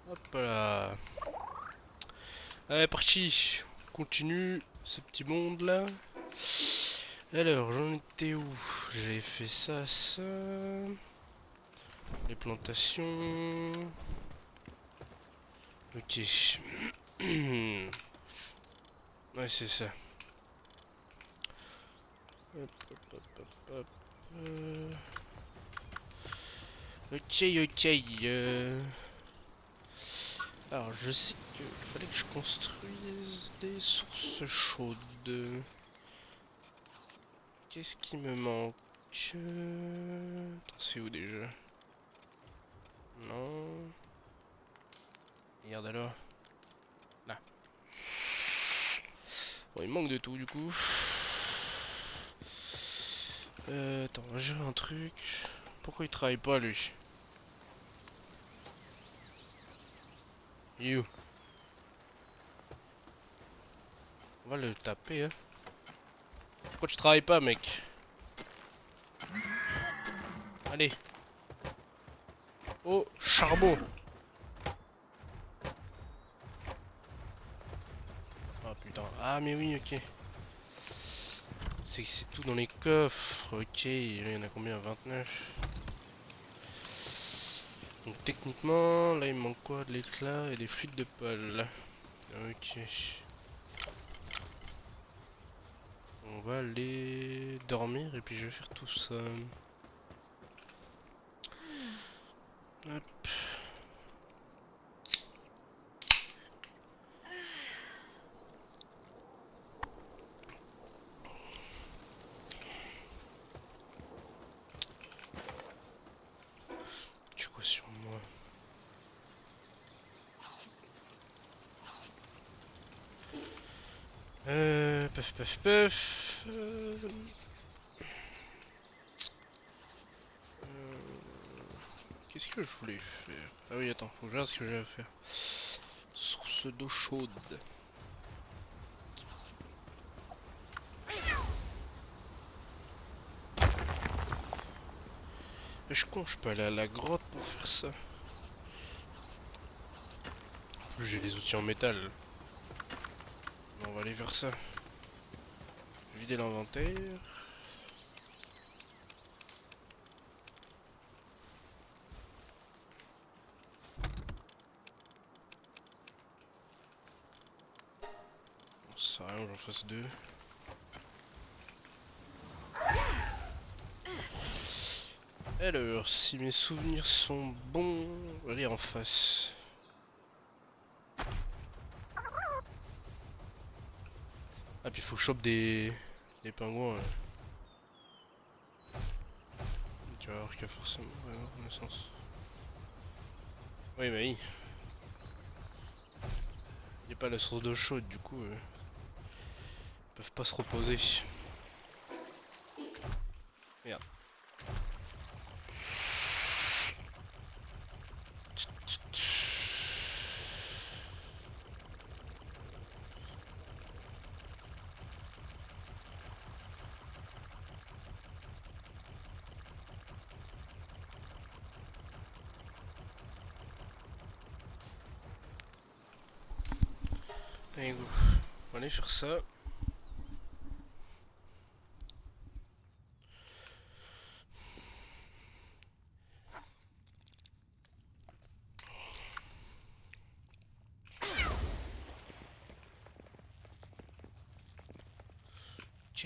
Hop là. Allez, parti. On continue ce petit monde là. Alors, j'en étais où? J'avais fait ça, ça. Les plantations. Ok. Ouais, c'est ça. Hop, hop, hop, hop, hop. Ok, ok. Alors, je sais qu'il fallait que je construise des sources chaudes. Qu'est-ce qui me manque? Attends, c'est où déjà? Non. Regarde alors. Là. Bon, il manque de tout du coup. Attends, on va gérer un truc. Pourquoi il travaille pas lui? You. On va le taper, hein. Pourquoi tu travailles pas, mec? Allez. Oh, charbon. Ah putain. Ah, mais oui, ok. C'est que c'est tout dans les coffres. Ok, il y en a combien? 29. Donc techniquement, là il me manque quoi? De l'éclat et des fluides de pôle. Ok. On va aller dormir et puis je vais faire tout ça. Hop. Tu quoi sur moi? Paf paf paf. Qu'est-ce que je voulais faire? Ah oui, attends, faut que je regarde ce que j'ai à faire. Source d'eau chaude. Mais je suis con, je peux aller à la grotte pour faire ça. En plus, j'ai des outils en métal. Bon, on va aller vers ça. Vider l'inventaire. Ça sert à rien que j'en fasse deux. Alors, si mes souvenirs sont bons, on va aller en face. Ah, puis il faut que je chope des pingouins. Là. Tu vas voir qu'il y a forcément renaissance. Oui, bah oui. Il n'y a pas la source d'eau chaude, du coup, ils peuvent pas se reposer. Merde. Allez, go. On va aller faire ça. Ok.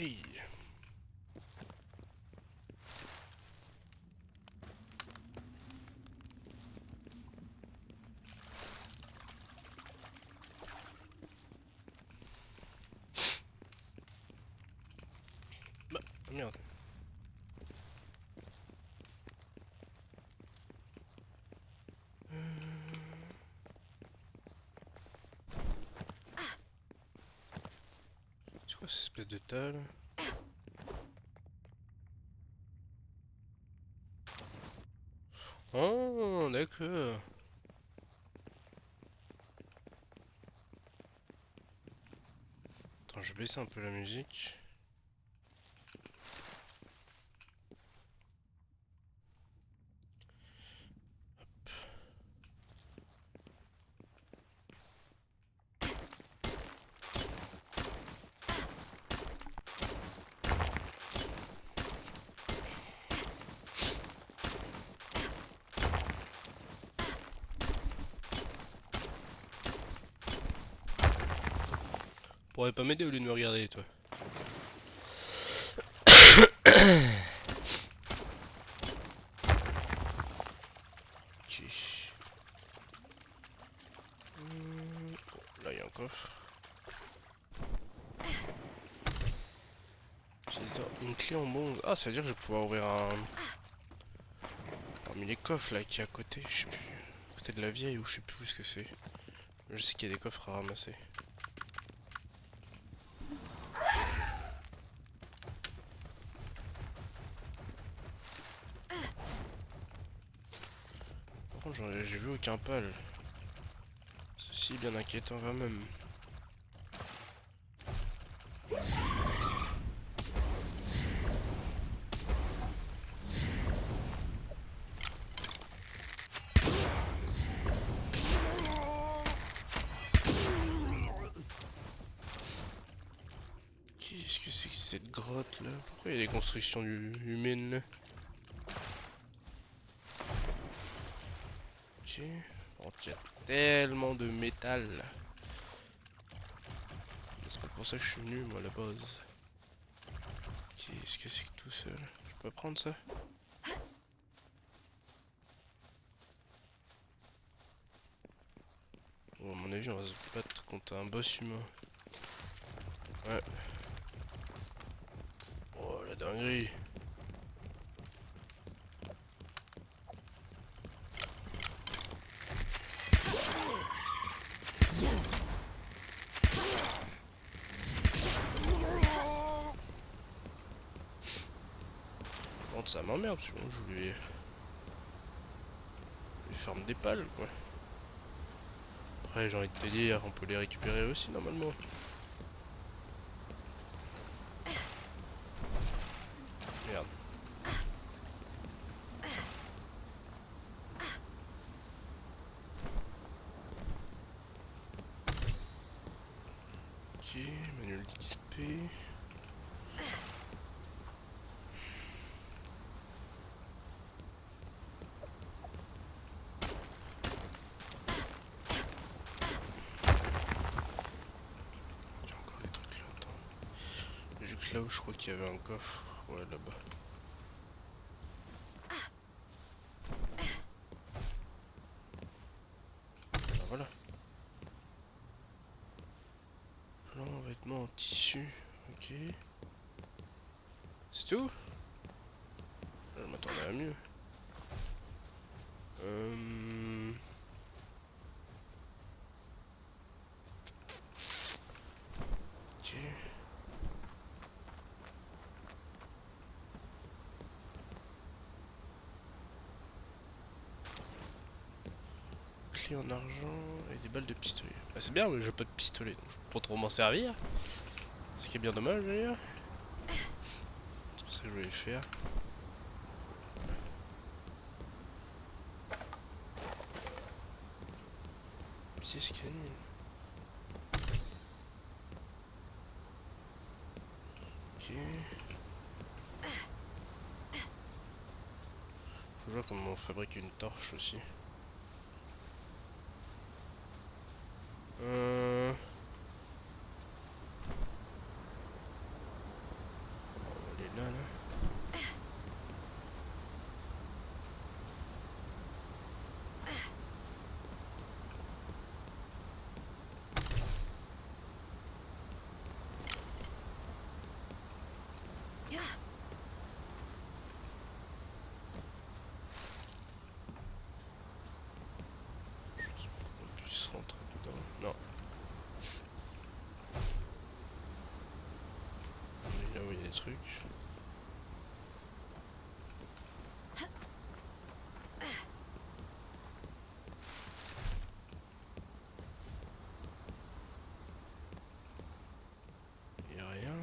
Bah, merde. C'est quoi cette espèce de tas là? Oh, d'accord. Attends, je vais baisser un peu la musique. pourrais pas m'aider au lieu de me regarder, toi? Ok. Là, il y a un coffre. Une clé en bronze. Ah, ça veut dire que je vais pouvoir ouvrir un... parmi les coffres là qui est à côté, je sais plus. À côté de la vieille ou je sais plus où ce que c'est. Je sais qu'il y a des coffres à ramasser. Par contre, j'ai vu aucun pal. Ceci est bien inquiétant quand même. Qu'est-ce que c'est que cette grotte là? Pourquoi il y a des constructions humaines là? Ok. Oh, il y a tellement de métal. C'est pas pour ça que je suis venu moi à la base. Qu'est-ce que c'est que tout seul? Je peux prendre ça? Bon, à mon avis, on va se battre contre un boss humain. Ouais. Oh la dinguerie. Bon, ça m'emmerde, parce que je voulais ferme des pales quoi. Après, j'ai envie de te dire, on peut les récupérer aussi normalement. Merde. Ok, manuel d'XP. Il y a encore des trucs là, attends. Juste là où je crois qu'il y avait un coffre. Ouais, là-bas. Ah, voilà. Blanc, vêtements en tissu. Ok. C'est tout? Je m'attendais à mieux. Ok. Clé en argent et des balles de pistolet. Ah, c'est bien, mais j'ai pas de pistolet, donc je peux pas trop m'en servir. Ce qui est bien dommage d'ailleurs. C'est pour ça que je voulais le faire. Pièce canine. Ok. Faut voir comment on fabrique une torche aussi. Elle est là, là. On puisse rentrer dedans. Non. On est là où il y a des trucs. Il y a rien.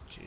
Ok.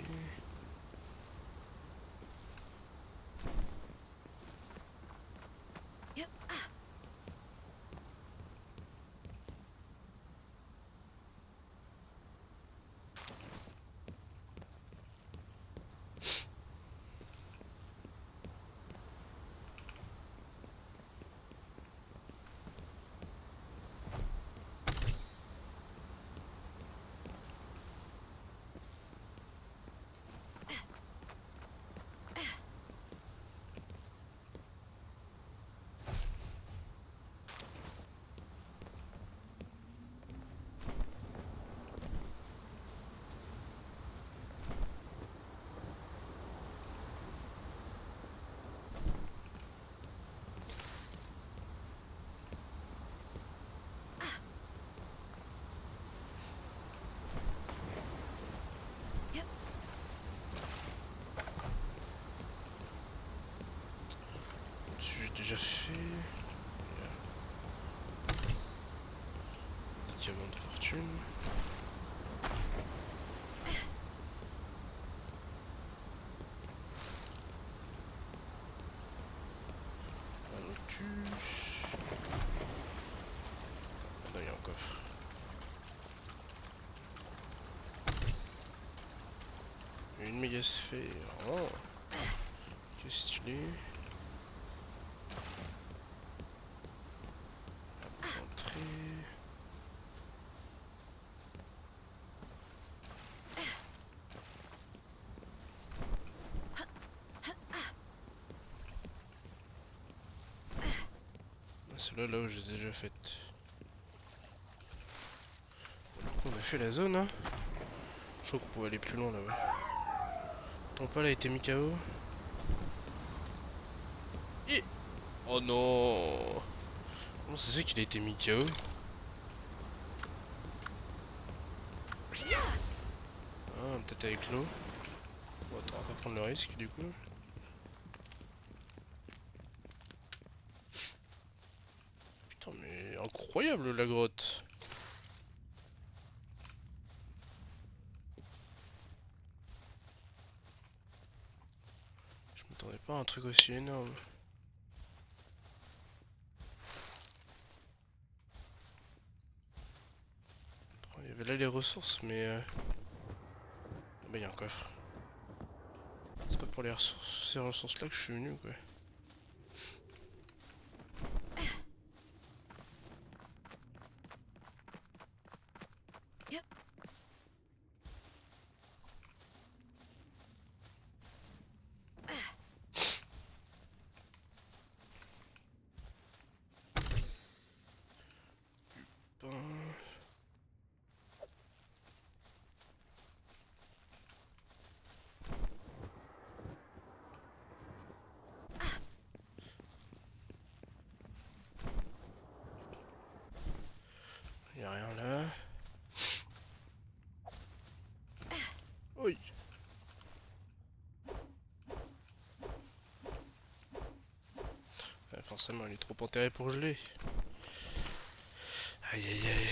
déjà fait. Des diamants de fortune. Un lotus. Ah non, il y a un coffre. Une méga sphère. Oh, que stylé. Entrée. Celle-là, là où j'ai déjà faite. On a fait la zone, hein. Je crois qu'on pouvait aller plus loin là-bas. Ton pal a été mis KO. Et... Oh non. Comment ça se fait qu'il a été mis KO? Ah, peut-être avec l'eau. Bon, attends, on va pas prendre le risque du coup. Putain, mais incroyable la grotte. Je m'attendais pas à un truc aussi énorme. Oh, il y avait là les ressources, mais... Ah bah, il y a un coffre. C'est pas pour les ressources, ces ressources là que je suis venu quoi. Ben... Il y a rien là. Oui. Forcément, il est trop enterré pour geler. Aïe aïe aïe.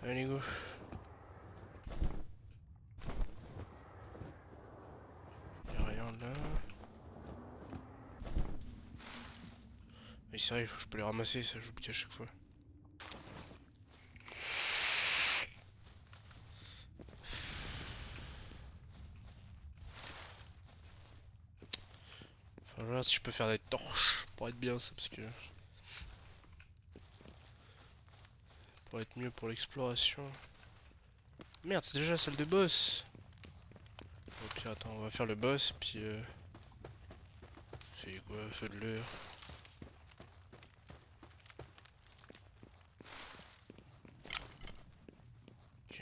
Allez go. Y'a rien là. Mais c'est vrai, je peux les ramasser, ça j'oublie à chaque fois. Enfin, je regarde si je peux faire des torches pour être bien ça, parce que... Pour être mieux pour l'exploration. Merde, c'est déjà la salle de boss. Au pire, attends, on va faire le boss, puis... C'est quoi, feu de l'heure. Ok.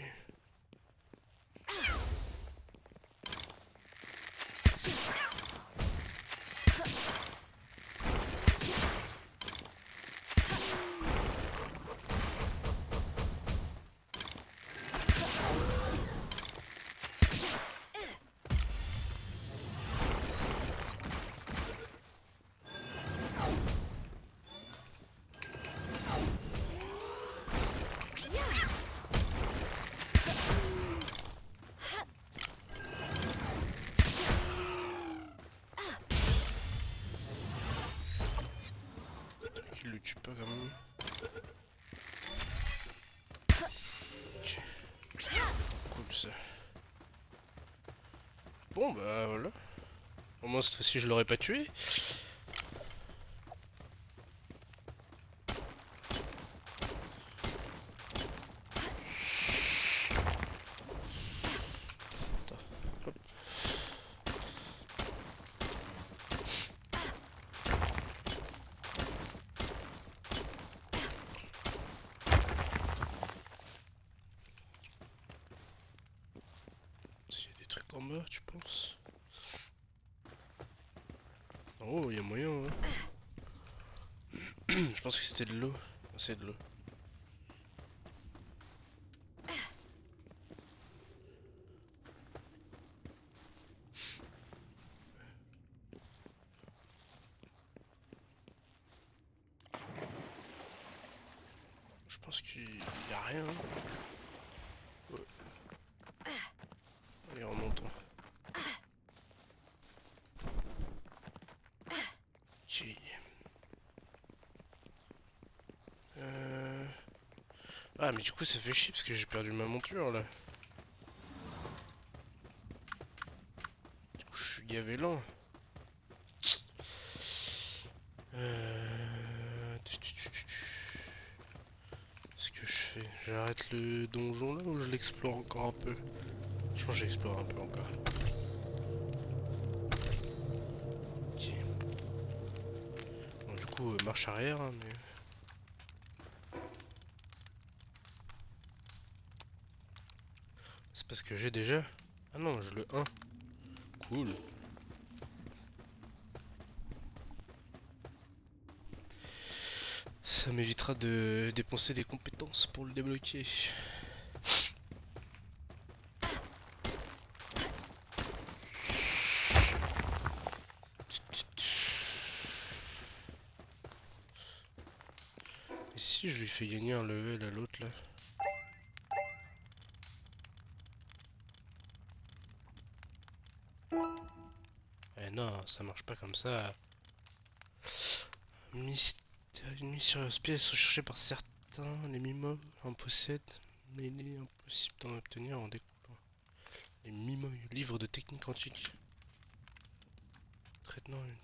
Il le tue pas quand même. Ok. Cool ça. Bon bah voilà. Au moins cette fois-ci je l'aurais pas tué. Attends, hop. S'il y a des trucs en bas, tu penses? Oh, il y a moyen, hein. Je pense que c'était de l'eau. C'est de l'eau. pense qu'il y a rien. Ouais. Allez, remontons. Ok. Ah mais du coup ça fait chier parce que j'ai perdu ma monture là. Du coup je suis gavé lent. Qu'est-ce que je fais? J'arrête le donjon là ou je l'explore encore un peu? Je pense que j'explore un peu encore. Ok. Bon du coup marche arrière hein, mais... C'est parce que j'ai déjà... Ah non je le 1. Cool. Ça m'évitera de dépenser des compétences pour le débloquer. Et si je lui fais gagner un level à l'autre là? Eh non, ça marche pas comme ça. Une mystérieuse pièce recherchée par certains, les mimoïs en possèdent, mais il est impossible d'en obtenir en découlant. Les mimoïs, livre de technique antique. Traitement une.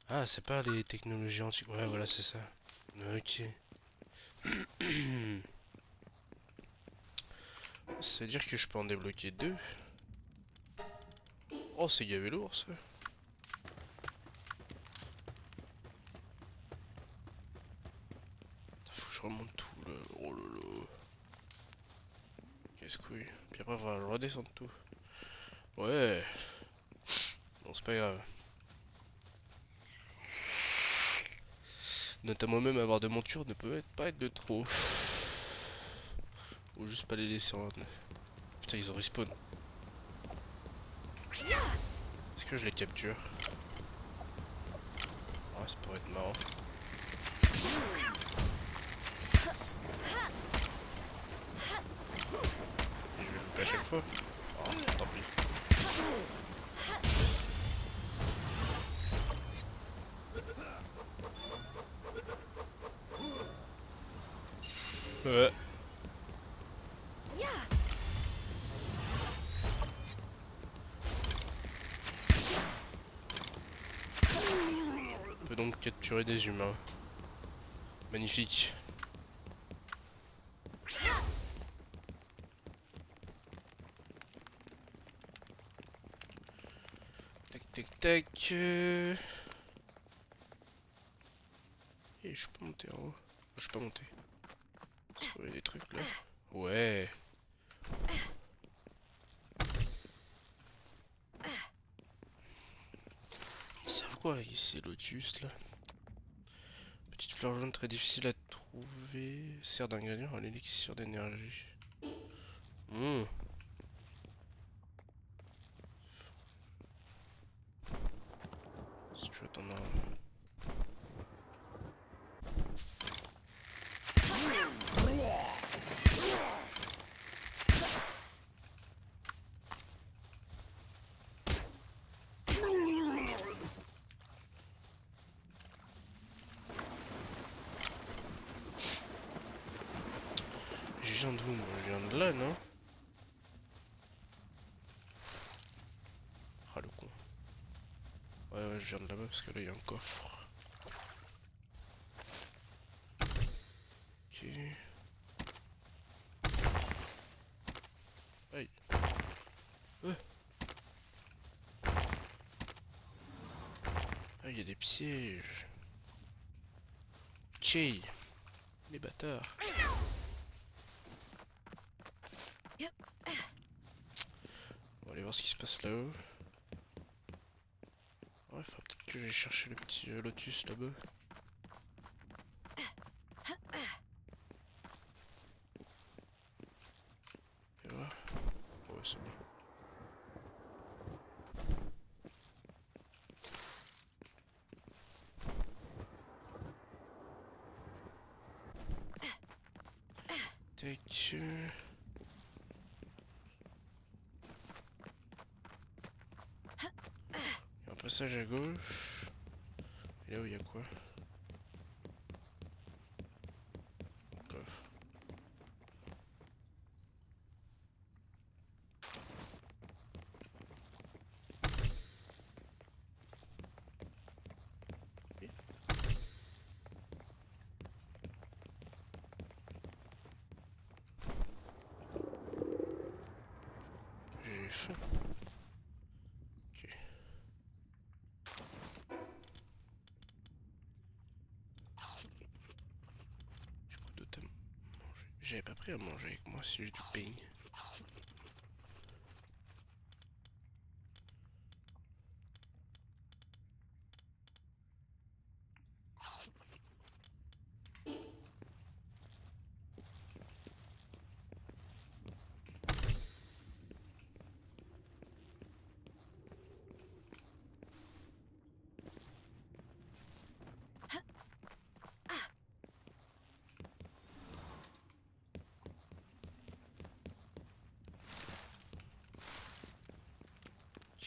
Ah, c'est pas les technologies antiques. Ouais, voilà, c'est ça. Ok. Ça veut dire que je peux en débloquer deux. Oh, c'est gavé lourd ça. Faut que je remonte tout là. Oh là là. Qu'est-ce couille. Puis après, il va redescendre tout. Ouais. Bon, c'est pas grave. Notamment même avoir de monture ne peut pas être de trop. Ou juste pas les laisser en... Putain, ils ont respawn. Est-ce que je les capture? Ah, ça pourrait être marrant. Et je vais louper à chaque fois. Oh, tant pis. Ouais. On peut donc capturer des humains. Magnifique. Tac tac tac. Et je peux monter en haut. Je peux pas monter. Il y a des trucs là. Ouais. Ils savent quoi ici, Lotus là? Petite fleur jaune très difficile à trouver. Sert d'ingrédient à l'élixir d'énergie. Si tu veux t'en as. Je viens d'où moi? Je viens de là, non? Ah le con. Ouais ouais, je viens de là-bas parce que là il y a un coffre. Ok. Aïe. Ah, il y a des pièges. Ok. Les bâtards. On va aller voir ce qui se passe là-haut. Ouais, faut peut-être que j'aille chercher le petit lotus là-bas. Et voir. Ouais, c'est bon. Tac. Il y a un passage à gauche. Et là où il y a quoi? Coffre. J'ai faim. Ok. Du coup, d'autres à manger. J'avais pas pris à manger avec moi si j'ai du pain.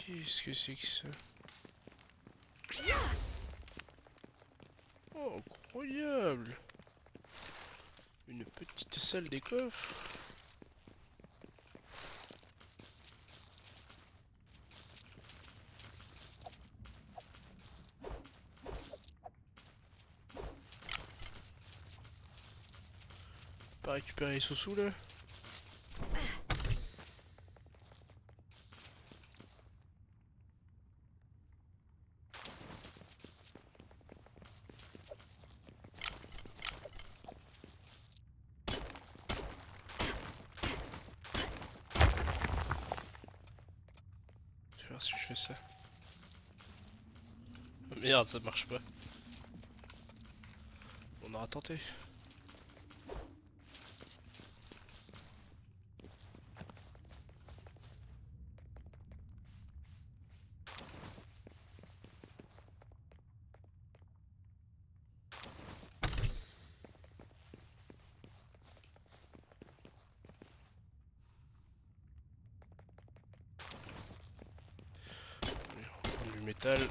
Qu'est-ce que c'est que ça? Oh, incroyable! Une petite salle des coffres. Pas récupérer les sous-sous là? Je vais voir si je fais ça. Oh, merde, ça marche pas. On aura tenté. Allez, on va prendre du métal.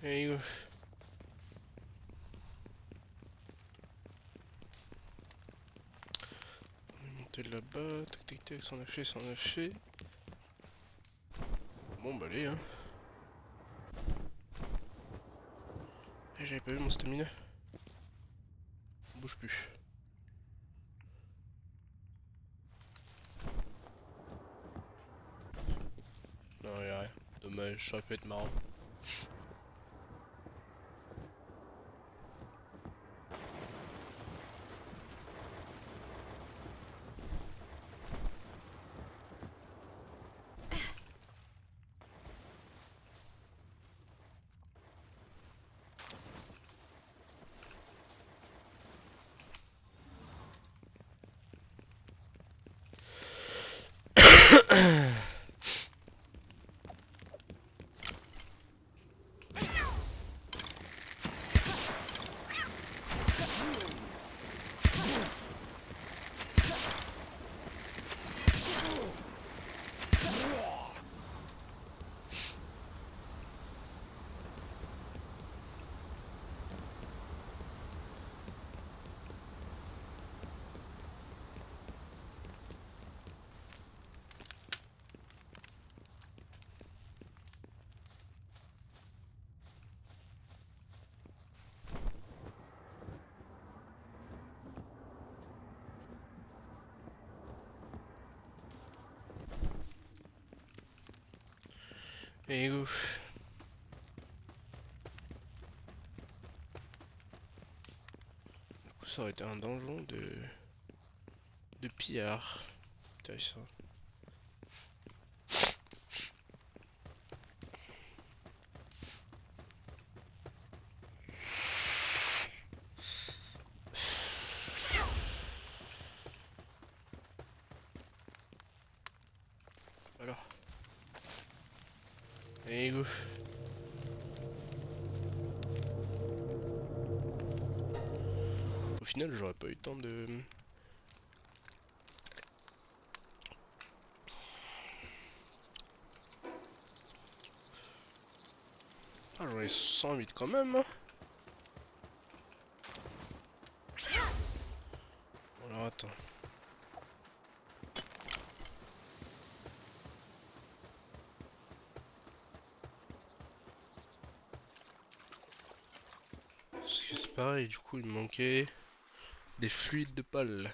Allez, go. On va monter là-bas. Tac tac tac, c'en a fait, c'en a fait. Bon bah allez hein. Eh, j'avais pas vu mon stamina. On bouge plus. Non, y'a rien. Dommage, ça aurait pu être marrant. Et go. Du coup ça aurait été un donjon de pillard. Intéressant. Alors. Et go. Au final j'aurais pas eu le temps de... Ah j'en ai 108 quand même hein. Alors attends. Parce que c'est pareil, du coup il me manquait des fluides de pale.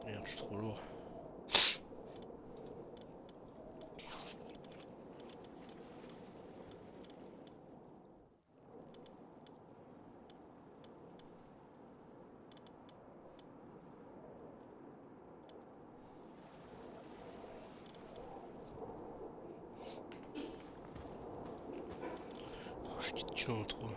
Merde, je suis trop lourd. Oh, je quitte tu en trop.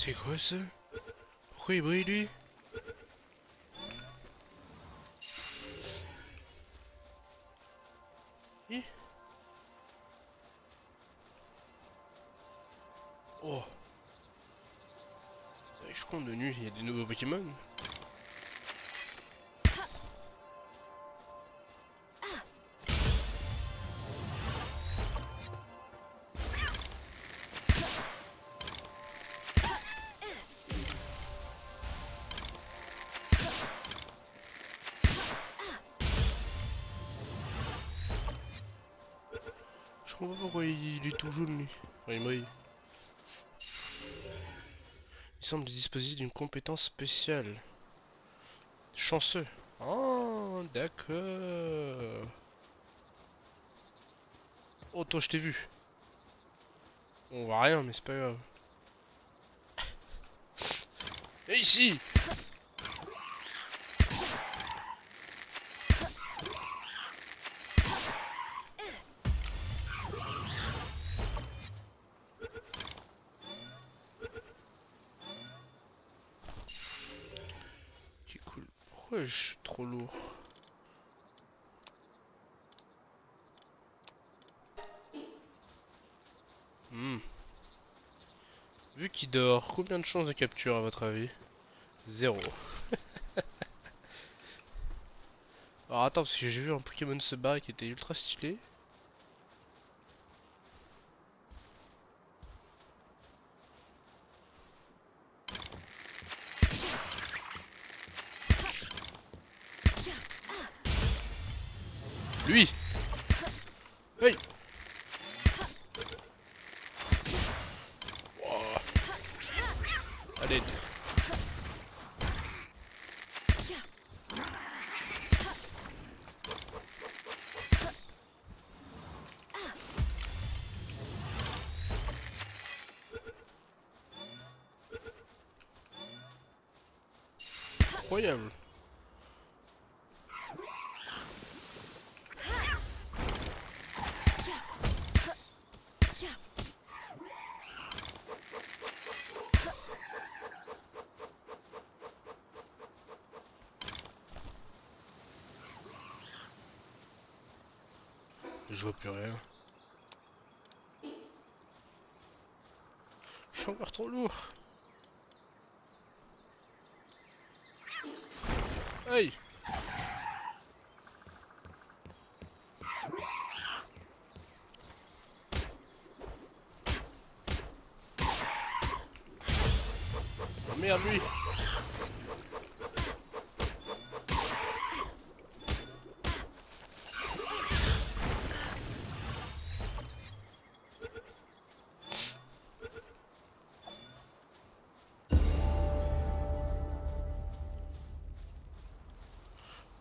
C'est quoi ça? Pourquoi il brille lui? Hi. Oh. Je compte de nuit, il y a des nouveaux Pokémon. Je comprends pas pourquoi il est tout jaune lui. Enfin, il brille. Il semble disposer d'une compétence spéciale. Chanceux. Oh, d'accord. Oh, toi, je t'ai vu. On voit rien, mais c'est pas grave. Et ici! Qui cool. Pourquoi je suis trop lourd? Hmm. Vu qu'il dort, combien de chances de capture à votre avis? Zéro. Alors attends, parce que j'ai vu un Pokémon se battre qui était ultra stylé. Lui! Hey! Wow. Allez. Incroyable. Je vois plus rien. Je suis encore trop lourd. Aïe! Oh merde lui!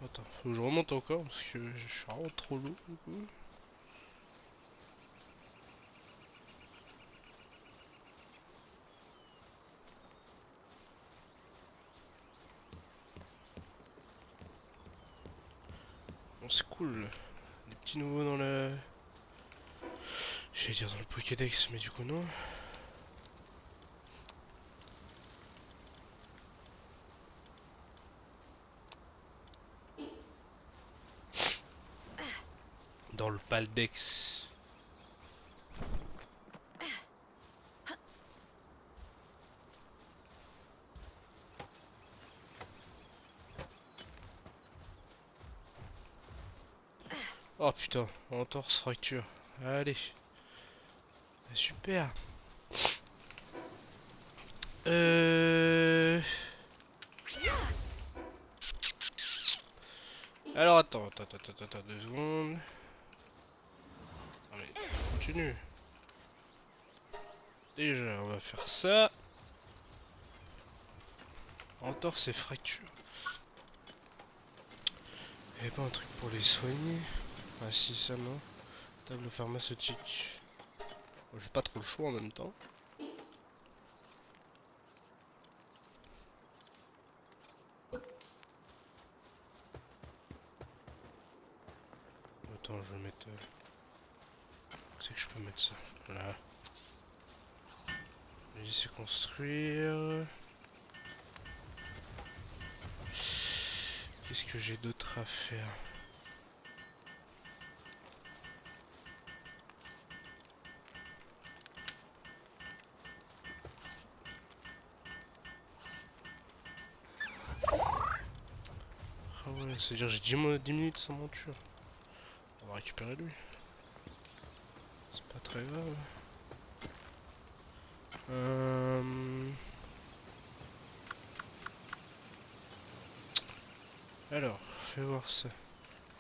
Attends, faut que je remonte encore parce que je suis vraiment trop lourd du coup. Bon, c'est cool. Des petits nouveaux dans le... J'allais dire dans le Pokédex, mais du coup non. Dans le Paldex. Oh putain, entorse fracture. Allez. Super. Alors attends, 2 secondes. Non mais, continue. Déjà, on va faire ça. Entorse et fracture. Y'avait pas un truc pour les soigner? Ah si, ça non. Table pharmaceutique. Bon, j'ai pas trop le choix en même temps. Attends, je vais mettre... c'est que je peux mettre ça. Voilà. Je vais laisser construire. Qu'est-ce que j'ai d'autre à faire? Ah ouais, c'est-à-dire j'ai 10 minutes sans monture. On va récupérer lui. C'est pas très grave. Alors, fais voir ça.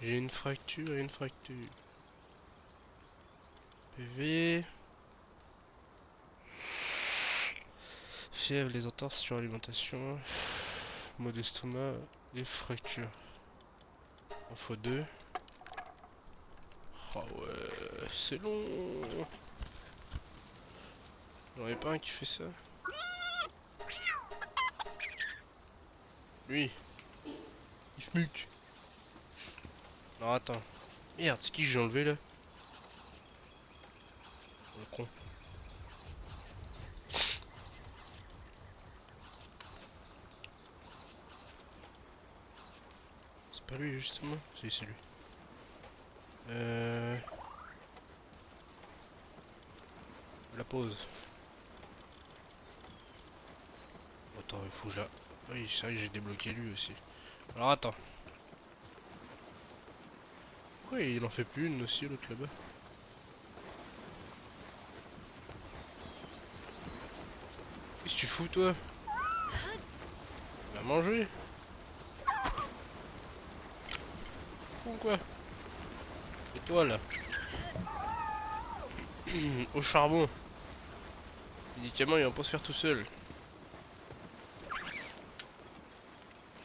J'ai une fracture et une fracture. PV. Fièvre, les entorses, suralimentation. Maux d'estomac et fractures. En faut 2. Oh ouais, c'est long. J'en ai pas un qui fait ça. Lui, il fmuc. Non, attends. Merde, c'est qui que j'ai enlevé là? Le con. C'est pas lui justement? Si, c'est lui. La pause. Attends, il faut que j'aille. Oui, c'est vrai que j'ai débloqué lui aussi. Alors attends. Pourquoi il en fait plus une aussi l'autre là-bas? Qu'est-ce que tu fous toi? Va manger. Ou quoi? Et toi là? Au charbon. Les médicaments ils vont pas se faire tout seul.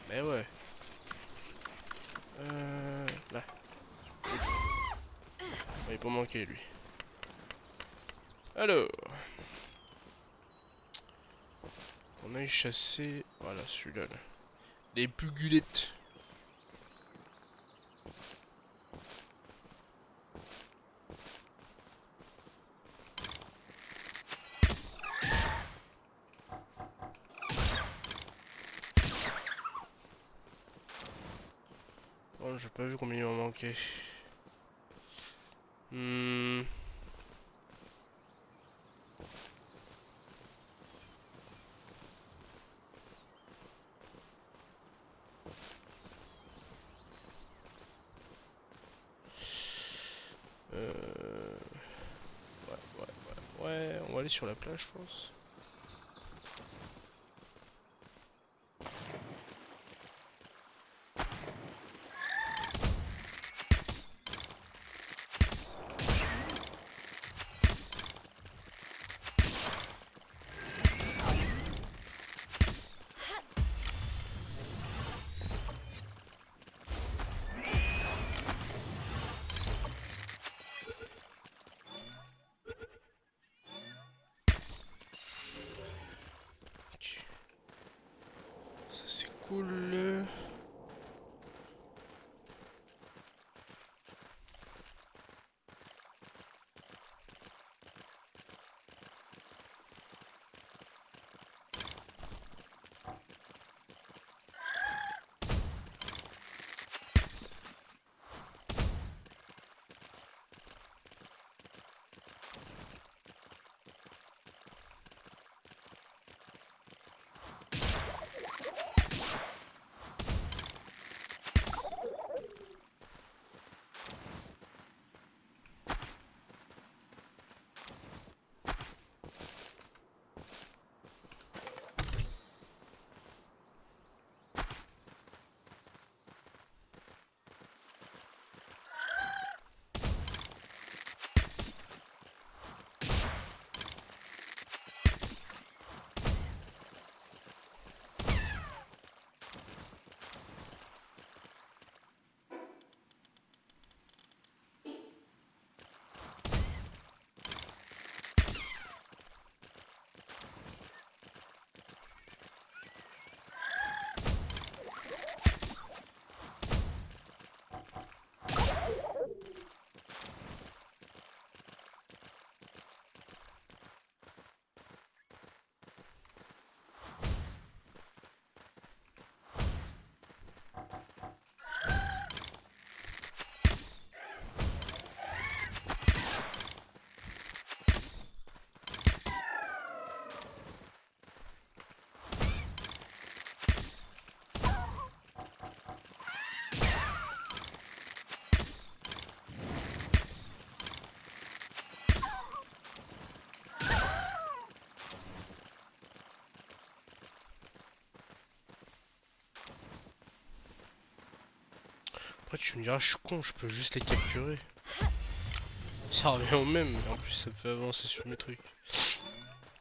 Mais ouais. Là. Il va pas manquer lui. Alors. On aille chasser. Voilà celui-là là. Des pugulettes. Bon, j'ai pas vu combien il m'en manquait. Hmm. Ouais, on va aller sur la plage, je pense. Ok. Ça c'est cool. Après tu me diras, je suis con, je peux juste les capturer. Ça revient au même, mais en plus ça me fait avancer sur mes trucs.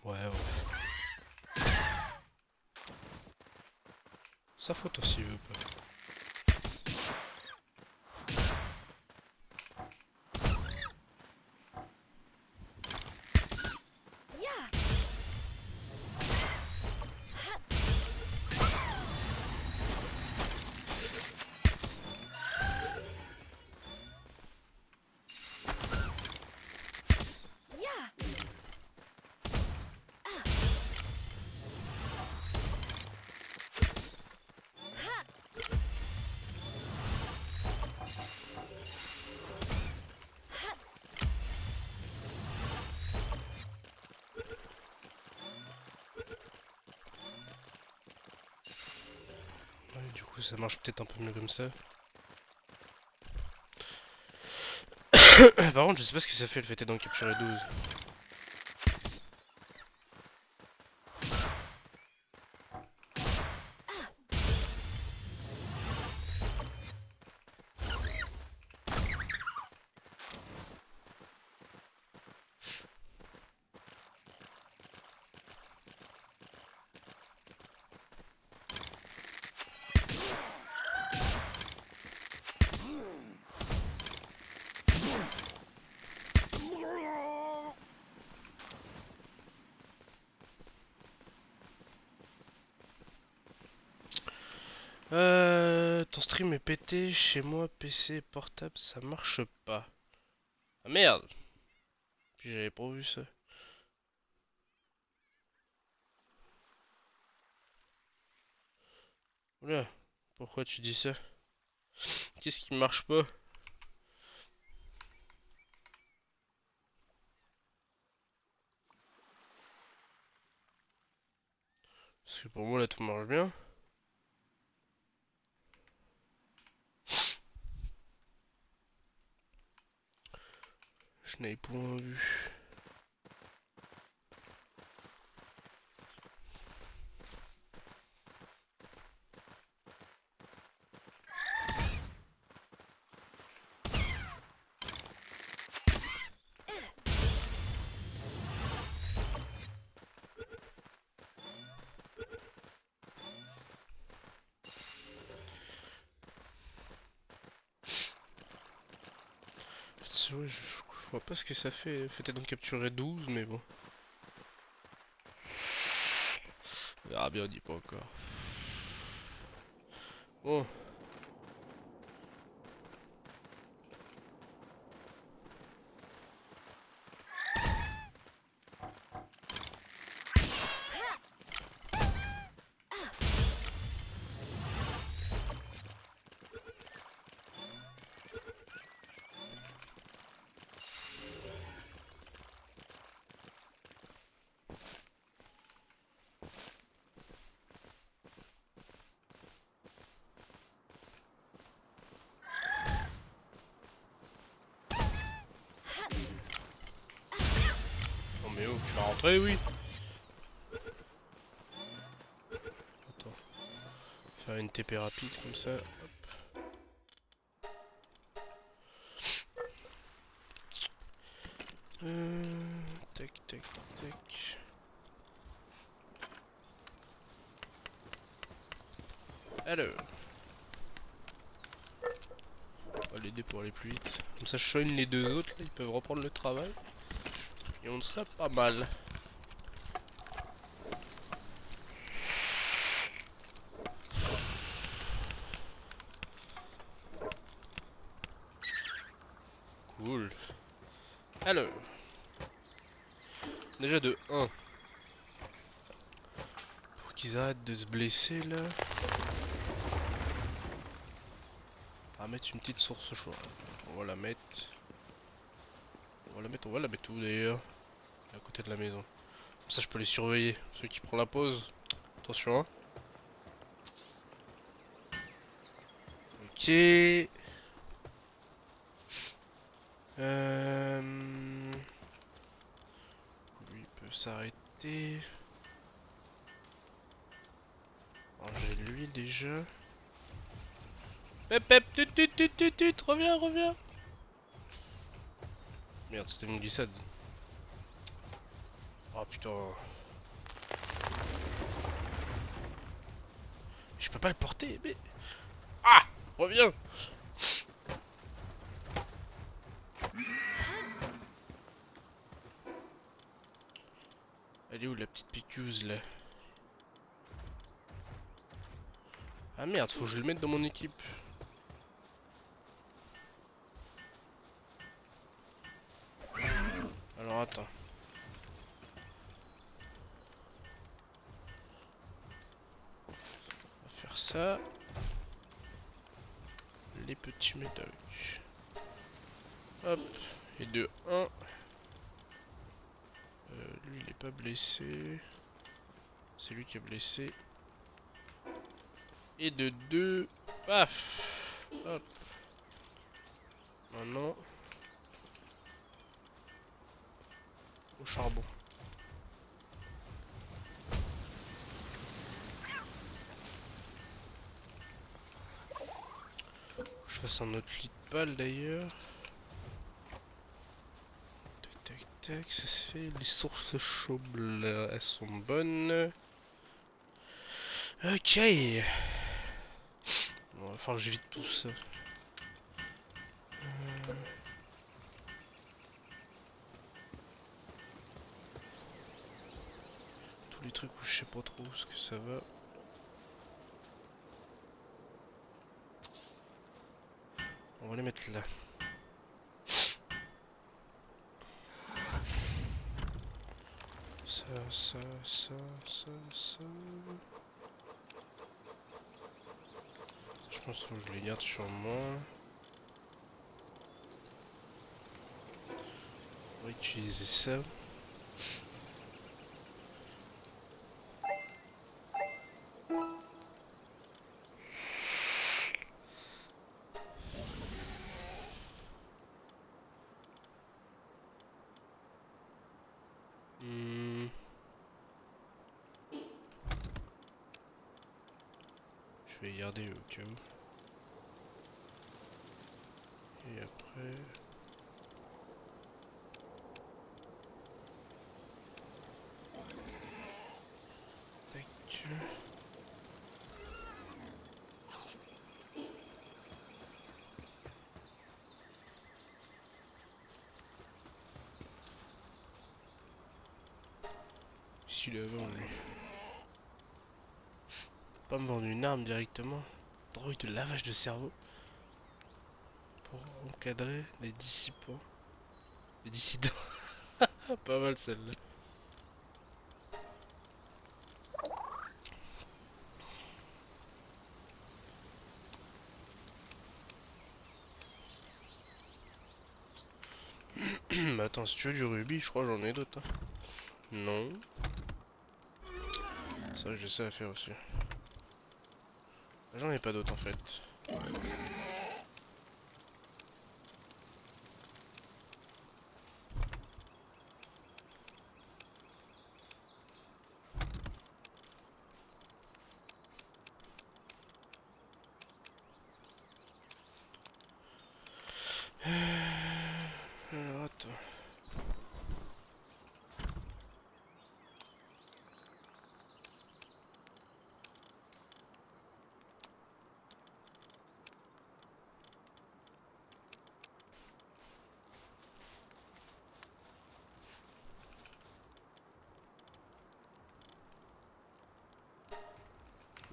Ouais, ouais. Sa faute aussi, il veut pas. Ouais, du coup ça marche peut-être un peu mieux comme ça. Par contre, je sais pas ce que ça fait le fait d'en capturer 12. Ton stream est pété, chez moi, PC portable, ça marche pas. Ah merde! Puis j'avais pas vu ça. Oula, pourquoi tu dis ça? Qu'est-ce qui marche pas? Parce que pour moi là tout marche bien. Je n'avais point vu. Ouais, je vois pas ce que ça fait. Peut-être d'en capturer 12, mais bon. On verra bien, on dit pas encore. Bon. Non mais oh, tu vas rentrer, oui. Attends. Faire une TP rapide comme ça. Tac, tac, tac. Alors. On va l'aider pour aller plus vite. Comme ça je soigne les deux autres, là, ils peuvent reprendre le travail. Et on serait pas mal. Cool. Alors. Déjà de 1. Pour qu'ils arrêtent de se blesser là. On va mettre une petite source chaude. On va la mettre. On va la mettre où d'ailleurs? À côté de la maison. Comme ça je peux les surveiller. Ceux qui prennent la pause. Attention hein. Ok. Lui il peut s'arrêter. Ranger lui déjà. Pep pep tut, reviens, reviens. Merde, c'était une glissade. Oh putain. Je peux pas le porter, mais... Ah! Reviens! Elle est où la petite piqueuse là? Ah merde, faut que je le mette dans mon équipe. Alors attends. On va faire ça. Les petits médocs. Hop. Et de 1. Lui il est pas blessé. C'est lui qui est blessé. Et de 2. Paf. Hop. Maintenant. Au charbon. Je fasse un autre lit de balle d'ailleurs. Tac tac tac, ça se fait. Les sources chaudes là, elles sont bonnes. Ok. Bon, il va falloir que j'évite tout ça. Tous les trucs où je sais pas trop ce que ça va. On va les mettre là. Ça, ça, ça, ça, ça. Je pense que je les garde sur moi. On va utiliser ça. vais garder au cas où. Et après... Tac. Si le avant lui. Pas me vendre une arme directement. Drogue de lavage de cerveau. Pour encadrer les dissipants. Les dissidents. Pas mal celle-là. Mais attends, si tu veux du rubis, je crois que j'en ai d'autres. Hein. Non. Ça, j'ai ça à faire aussi. J'en ai pas d'autres en fait. Alors attends.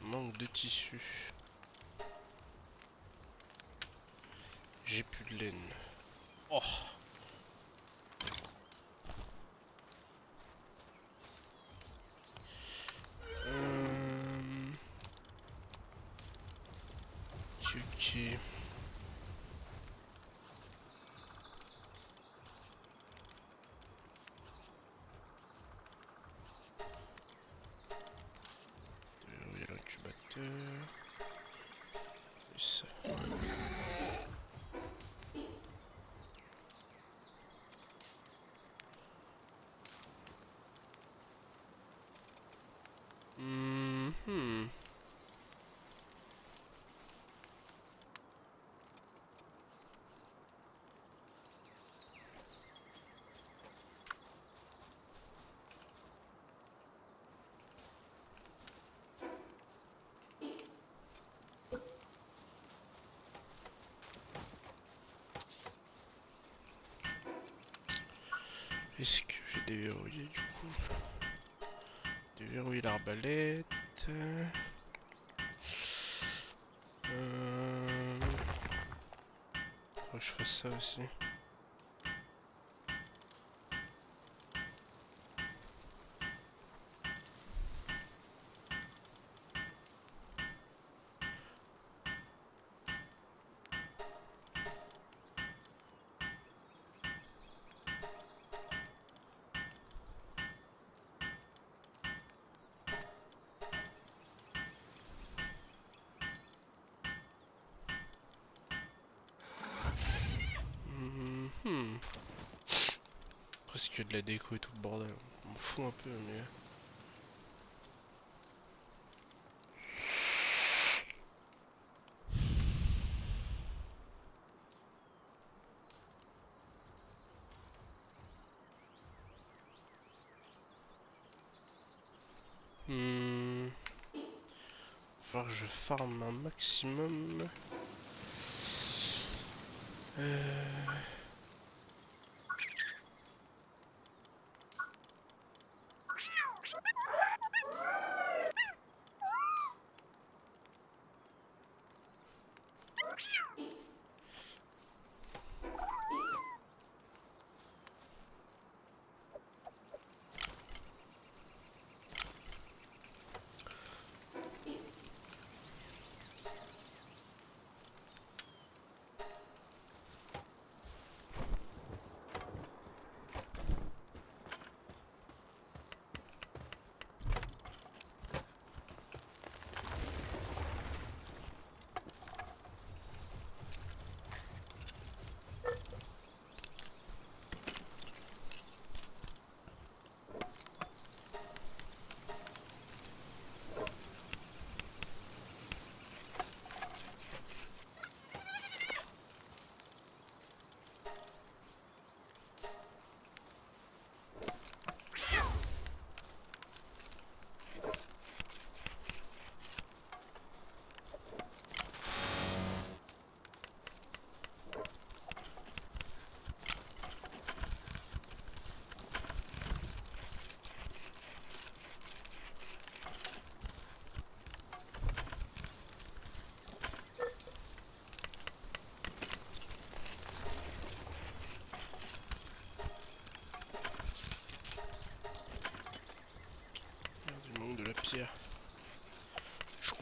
Manque de tissu. J'ai plus de laine. Oh. Ok. Il y a l'incubateur. Et ça. Mhm. Est-ce que j'ai déverrouillé du coup? Déverrouiller l'arbalète. Faut que je fasse ça aussi. Mhm. Presque de la déco et tout le bordel. On m'en fout un peu mais... Hmm. Va falloir que je farme un maximum.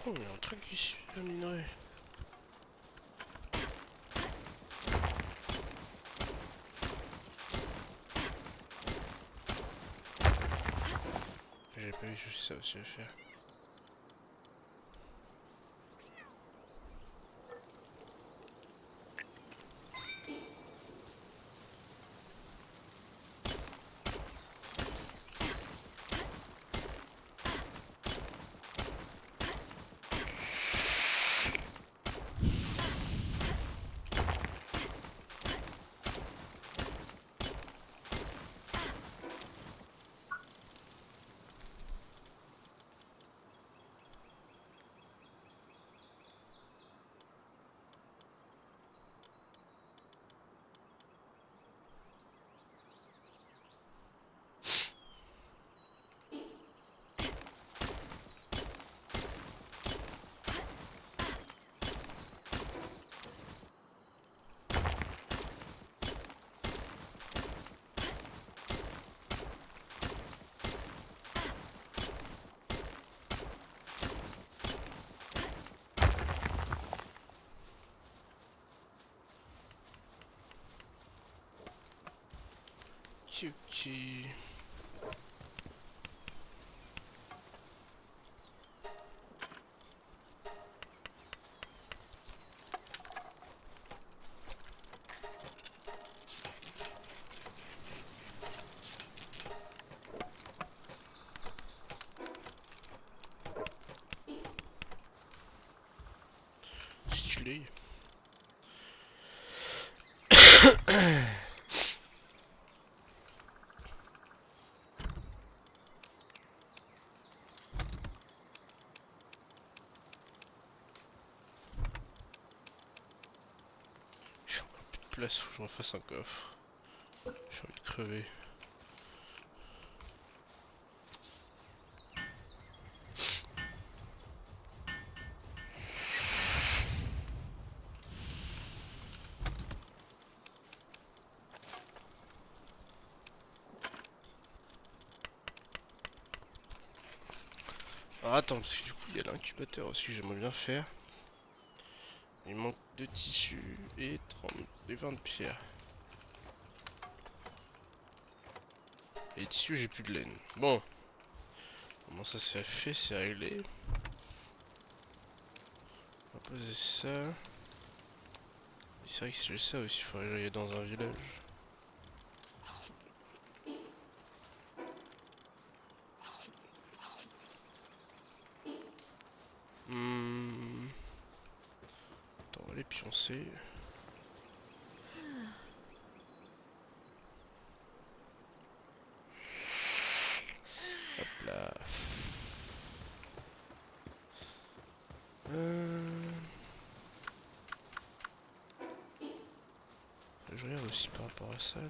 Oh, il y a un truc ici à minerai. J'ai pas vu juste ça aussi à faire. Ok. Stylé. J'ai encore plus de place, faut que je refasse un coffre. J'ai envie de crever. Ah, attends, parce que du coup il y a l'incubateur aussi que j'aimerais bien faire. Il manque de tissu et 30 et 20 de pierre. Et tissu j'ai plus de laine. Bon, comment ça s'est fait, c'est réglé. On va poser ça. Et c'est vrai que si j'ai ça aussi, il faudrait que j'aille dans un village. Attends, on va les pioncer. Hop là. Je regarde aussi par rapport à ça là.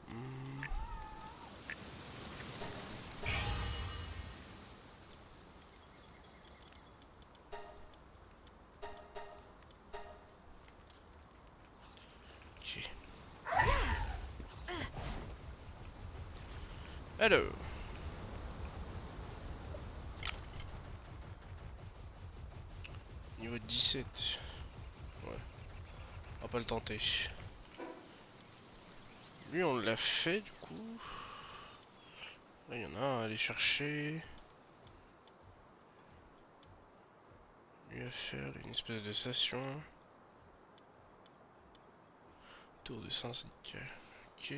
Hmm. Ok. Alors. Niveau 17. Ouais. On va pas le tenter. Lui on l'a fait du coup. Là il y en a un à aller chercher. Lui à faire une espèce de station. Tour de syndicat. Ok.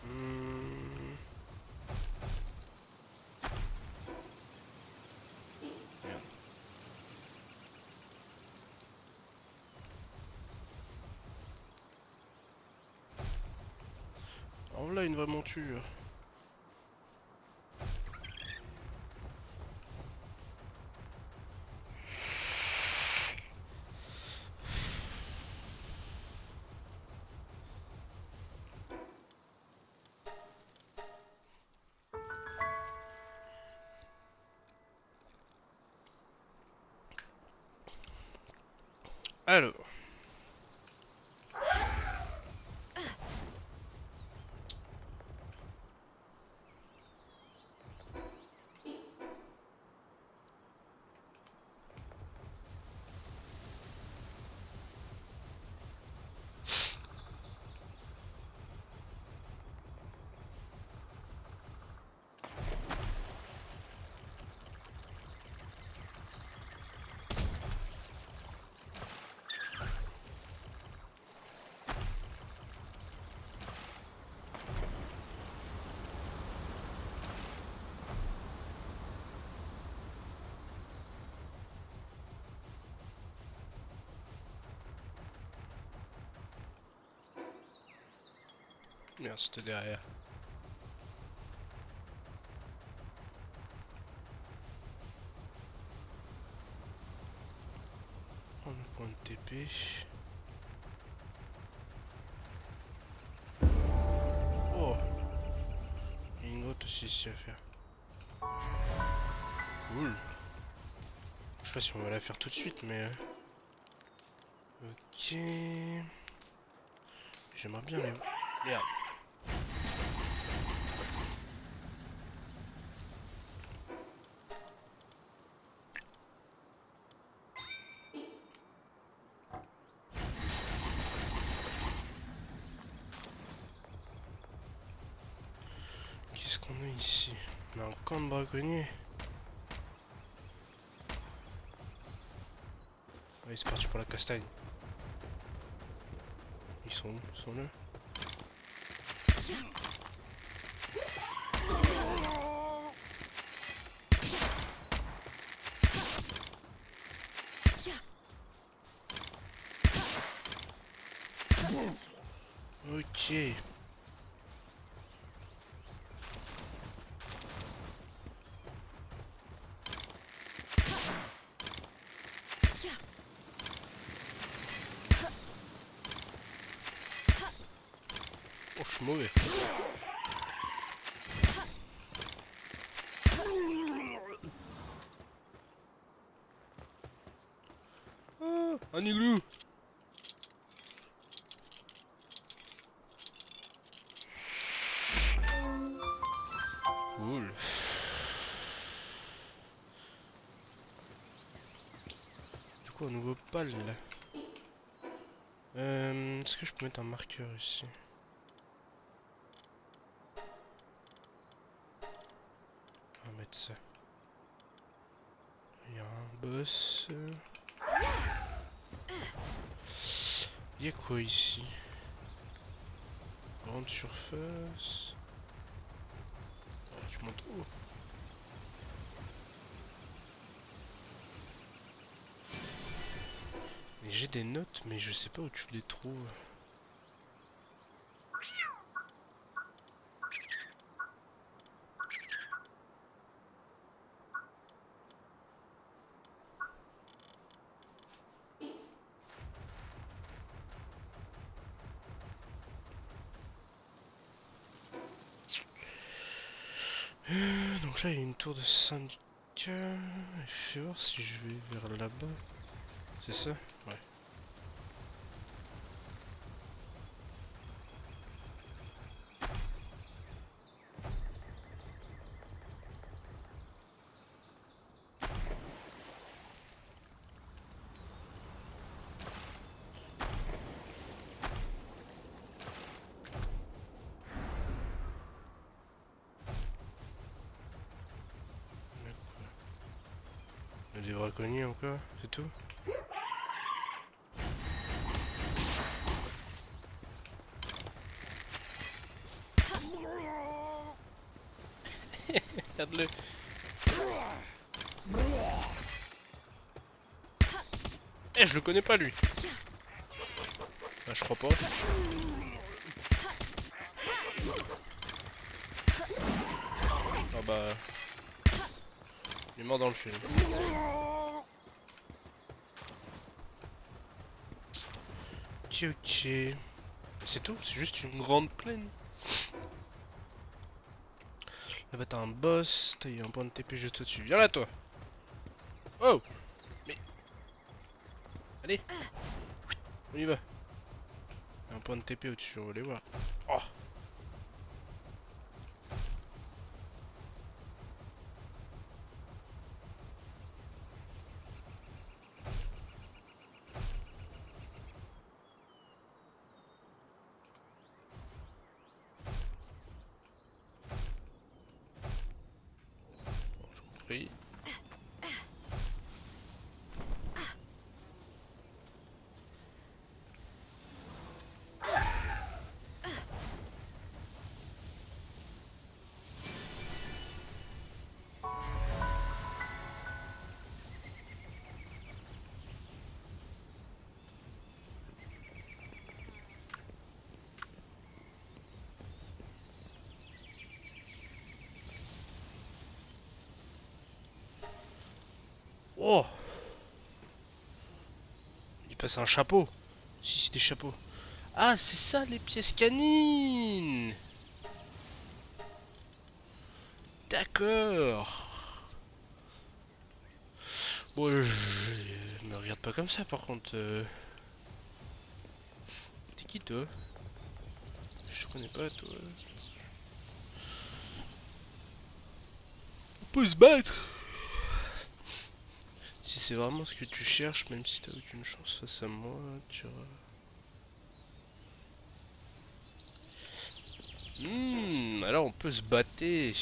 Hmm. Merde. En voilà une vraie monture. Alors. Merde, c'était derrière. Prendre le point de TP. Oh, il y a une grotte aussi ici à faire. Cool. Je sais pas si on va la faire tout de suite, mais... Ok... J'aimerais bien les... Merde. Qu'est-ce qu'on a ici? On a un camp de braconniers. Allez, c'est parti pour la castagne. Ils sont où? Ils sont là? Ok. Oh, je suis mauvais. Ah, un igloo. Cool. Du coup, un nouveau pal là. Est-ce que je peux mettre un marqueur ici? On va mettre ça. Il y a un boss. Il y a quoi ici? Grande surface. Oh, tu montes où? J'ai des notes, mais je sais pas où tu les trouves. Donc là, il y a une tour de syndicat. Je vais voir si je vais vers là-bas. C'est ça? Ouais. Il y a des braconniers encore, c'est tout? Regarde-le. Eh, je le connais pas lui. Ah, je crois pas. Ah bah... Il est mort dans le film. Ok, ok. C'est tout? C'est juste une grande plaine. Là-bas t'as un boss, il y a un point de TP juste au-dessus. Viens là toi. Oh. Mais... Allez. On y va. Il y a un point de TP au-dessus, on va les voir. Oh. Bon, je vous prie. Oh. Il passe un chapeau. Si, c'est des chapeaux. Ah, c'est ça les pièces canines. D'accord. Bon, je me regarde pas comme ça par contre. T'es qui toi? Je te connais pas toi. On peut se battre. Si c'est vraiment ce que tu cherches, même si t'as aucune chance face à moi, tu auras... Alors on peut se battre. Et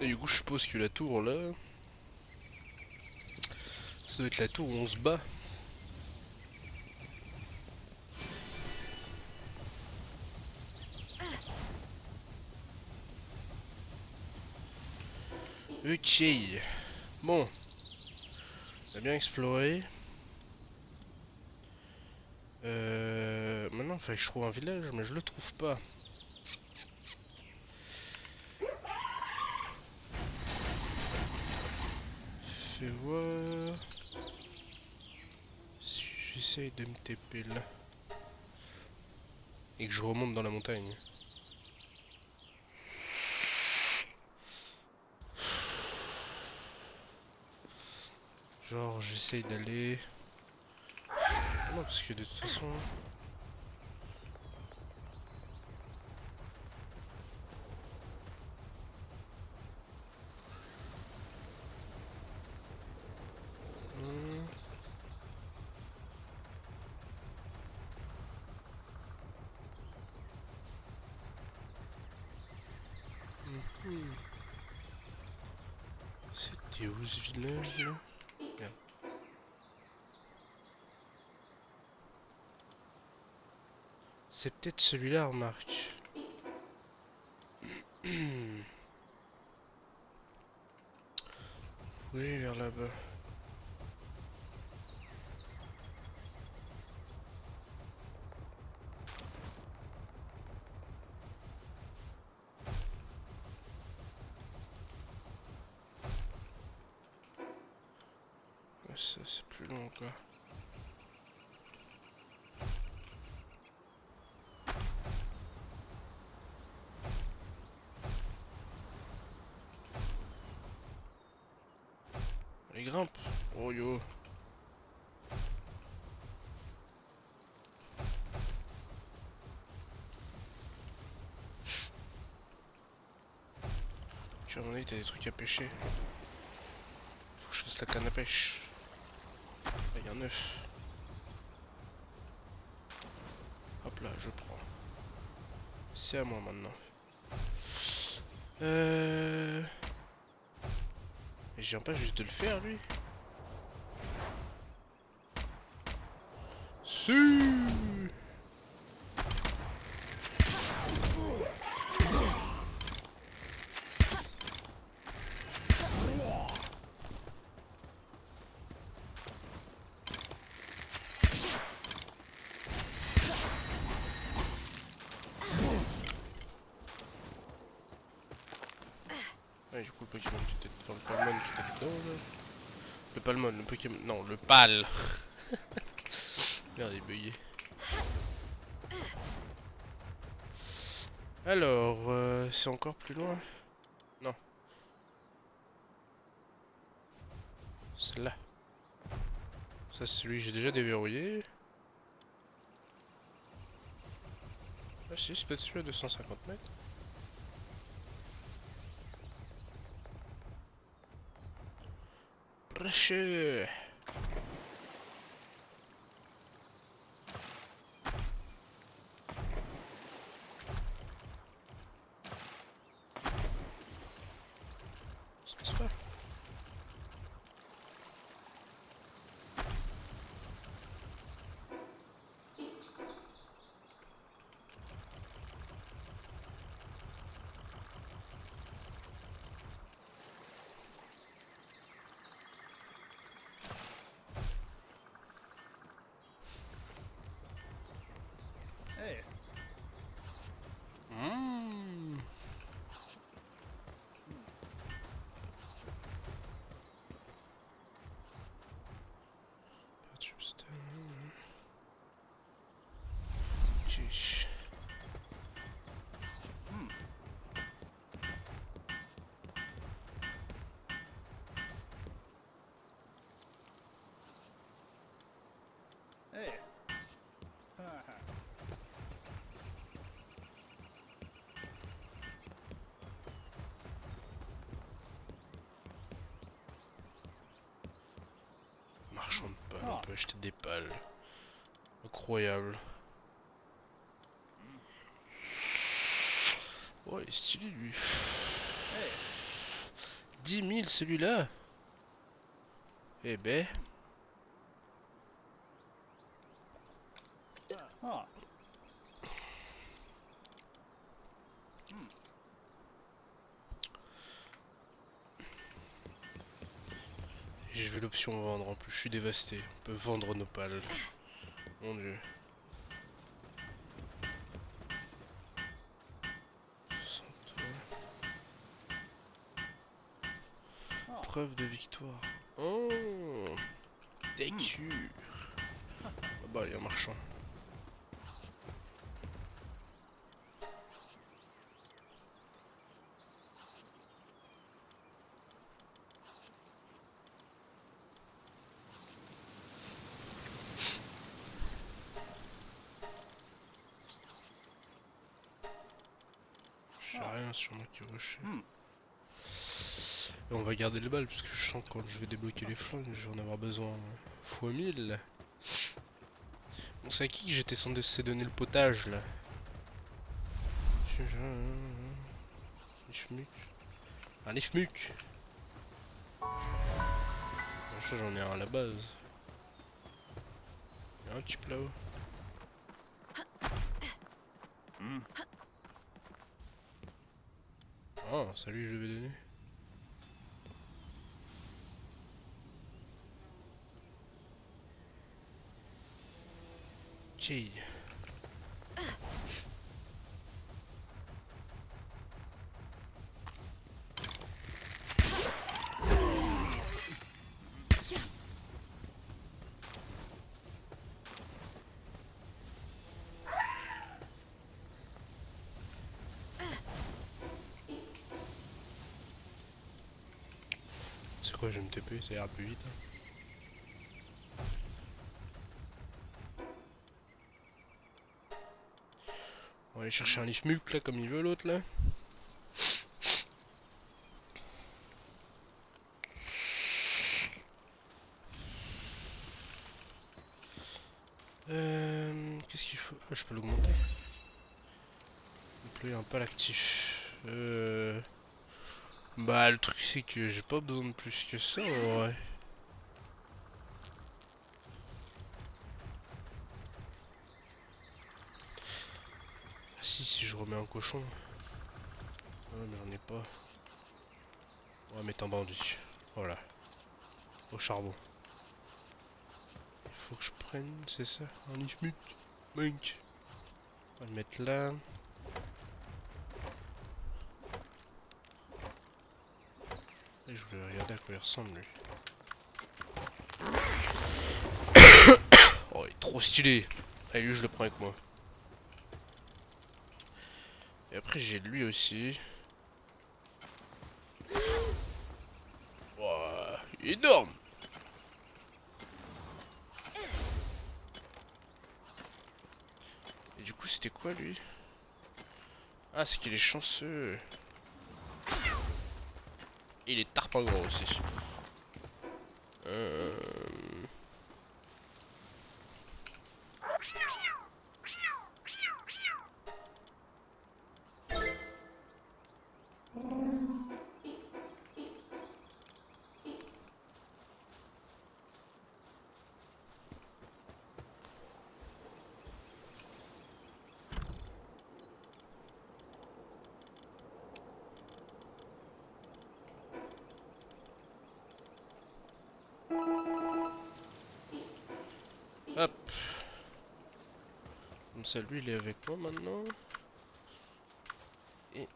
du coup je suppose que la tour là, ça doit être la tour où on se bat. Ok. Bon. On a bien exploré. Maintenant il fallait que je trouve un village, mais je le trouve pas. Fais voir... Si j'essaye de me TP là. Et que je remonte dans la montagne. Genre j'essaye d'aller... Non parce que de toute façon... C'était où ce village là? Merde. C'est peut-être celui-là, remarque. Oui, vers là-bas. Ça c'est plus long quoi. Allez grimpe. Oh yo. Tu vois, à mon avis t'as des trucs à pêcher. Faut que je fasse la canne à pêche. Là y a un œuf. Hop là, je prends. C'est à moi maintenant. Mais je viens pas juste de le faire lui. Si. Ouais, du coup le Pokémon qui était... Enfin, le Palmon qui était dedans là. Le Palmon, le Pokémon... Non, le Pal. Merde, il est bugué. Alors, c'est encore plus loin? Non. Celle-là. Ça c'est celui que j'ai déjà déverrouillé. Ah si, c'est peut-être celui à 250 mètres. Prêché. C'est pas. Hey. Mmh. Chiche. Hey. Haha. Marchand de pales, on Ah. peut acheter des pales. Incroyable. Oh, il est stylé lui. Hey. 10 000 celui-là. Eh ben. Ah. J'ai vu l'option vendre en plus, je suis dévasté. On peut vendre nos pales. Mon dieu. Ah. Preuve de victoire. Oh, Décure. Ah bah, il y a un marchand. J'ai rien sur moi qui rush. Et on va garder les balles parce que je sens que quand je vais débloquer les flingues, je vais en avoir besoin fois 1000. Bon, c'est à qui que j'étais censé donner le potage là? Les schmuck. Ah, les schmuck! Ça, j'en ai un à la base. Il y a un type là-haut. Ah, salut, je lui ai donné. Chill. C'est quoi, je vais me TP, ça ira plus vite. Hein. On va aller chercher un Lifmuk là, comme il veut l'autre là. Qu'est-ce qu'il faut? Ah, je peux l'augmenter. Déployer un pal actif. Bah, le truc c'est que j'ai pas besoin de plus que ça en vrai. Ah, si je remets un cochon. Ouais, mais j'en ai pas. On va mettre un bandit. Voilà. Au charbon. Il faut que je prenne, c'est ça? Un Lifmuk. Munk. On va le mettre là. Et je voulais regarder à quoi il ressemble lui. Oh, il est trop stylé. Allez, lui, je le prends avec moi. Et après, j'ai lui aussi. Wouah, il est énorme. coup c'était quoi lui? Ah c'est qu'il est chanceux. Il est tarpin gros aussi. Euh... Hop. Comme ça lui il est avec moi maintenant. Et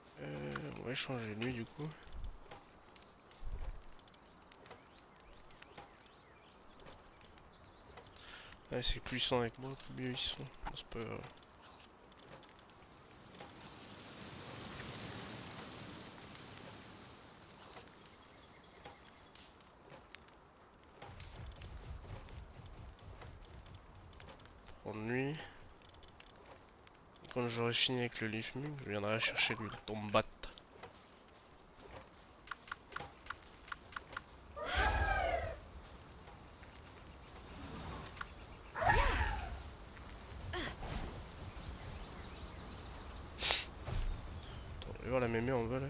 on va échanger lui du coup. Ouais c'est que plus ils sont avec moi, plus mieux ils sont. Bon, c'est pas grave. Prendre lui. Quand j'aurai fini avec le Leaf Mug, je viendrai chercher lui le Tombat. Attends, on va voir la mémé en vol.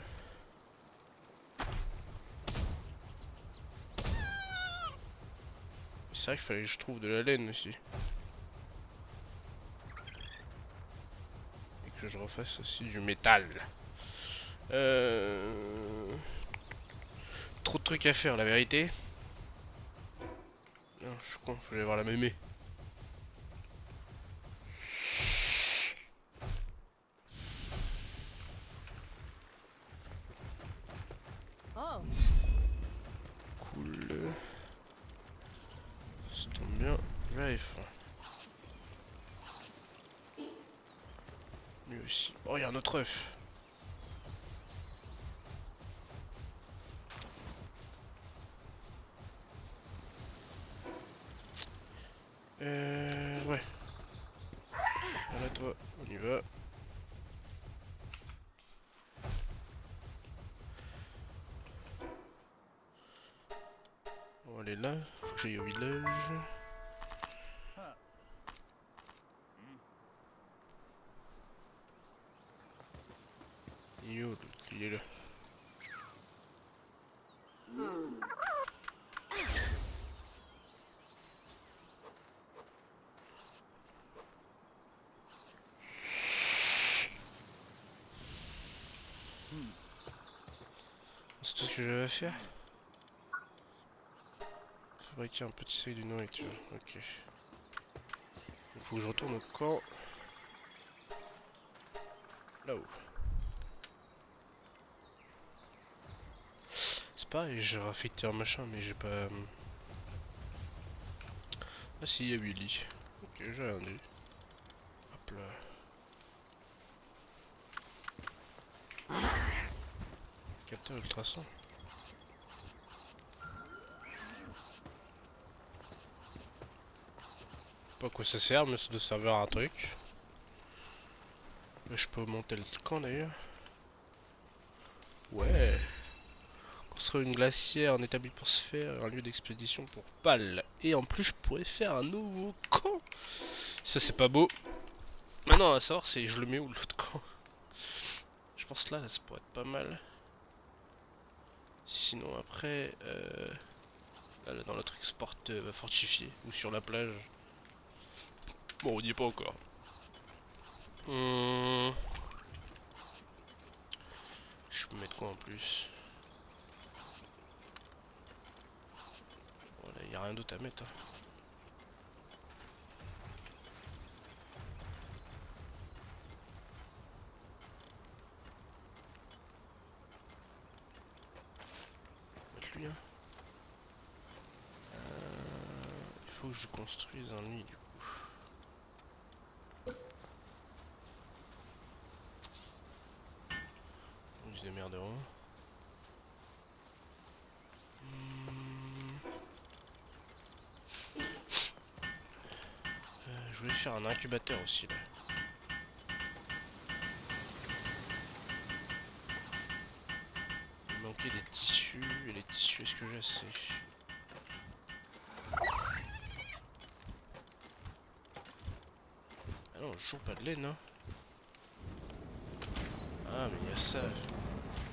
C'est vrai qu'il fallait que je trouve de la laine aussi. Et que je refasse aussi du métal. Trop de trucs à faire la vérité. Non, je suis con, faut aller voir la mémé. Oh, Cool. Ça tombe bien. Very fun. Lui aussi. Oh, il y a un autre œuf. Ouais. Voilà toi, on y va. On va aller là. Faut que j'aille au village. Huh. Yo, l'autre, il est là. C'est tout ce que j'avais à faire. Fabriquer un petit sac de nourriture. Ok. Il faut que je retourne au camp. Là-haut. C'est pareil, j'ai affecté un machin, mais j'ai pas. Ah si, il y a Willy. Ok, j'ai rien dit. Hop là. Capteur ultrason. Pas à quoi ça sert, mais ça doit servir à un truc. Là, je peux monter le camp d'ailleurs. Ouais. Construire une glacière, un établi pour se faire, un lieu d'expédition pour Pal. Et en plus, je pourrais faire un nouveau camp. Ça, c'est pas beau. Maintenant, à savoir, c'est je le mets où l'autre camp. Je pense là, ça pourrait être pas mal. Sinon, après, là, dans le truc sport fortifié ou sur la plage. Bon, on n'y est pas encore. Je peux mettre quoi en plus? Voilà, y a rien d'autre à mettre. Hein. Mettre lui, hein. Il faut que je construise un nid du coup. Ils se démerderont. Je voulais faire un incubateur aussi là. Ok, des tissus. Et les tissus, est-ce que j'ai assez? Ah non, toujours pas de laine, hein. Ah, mais il y a ça.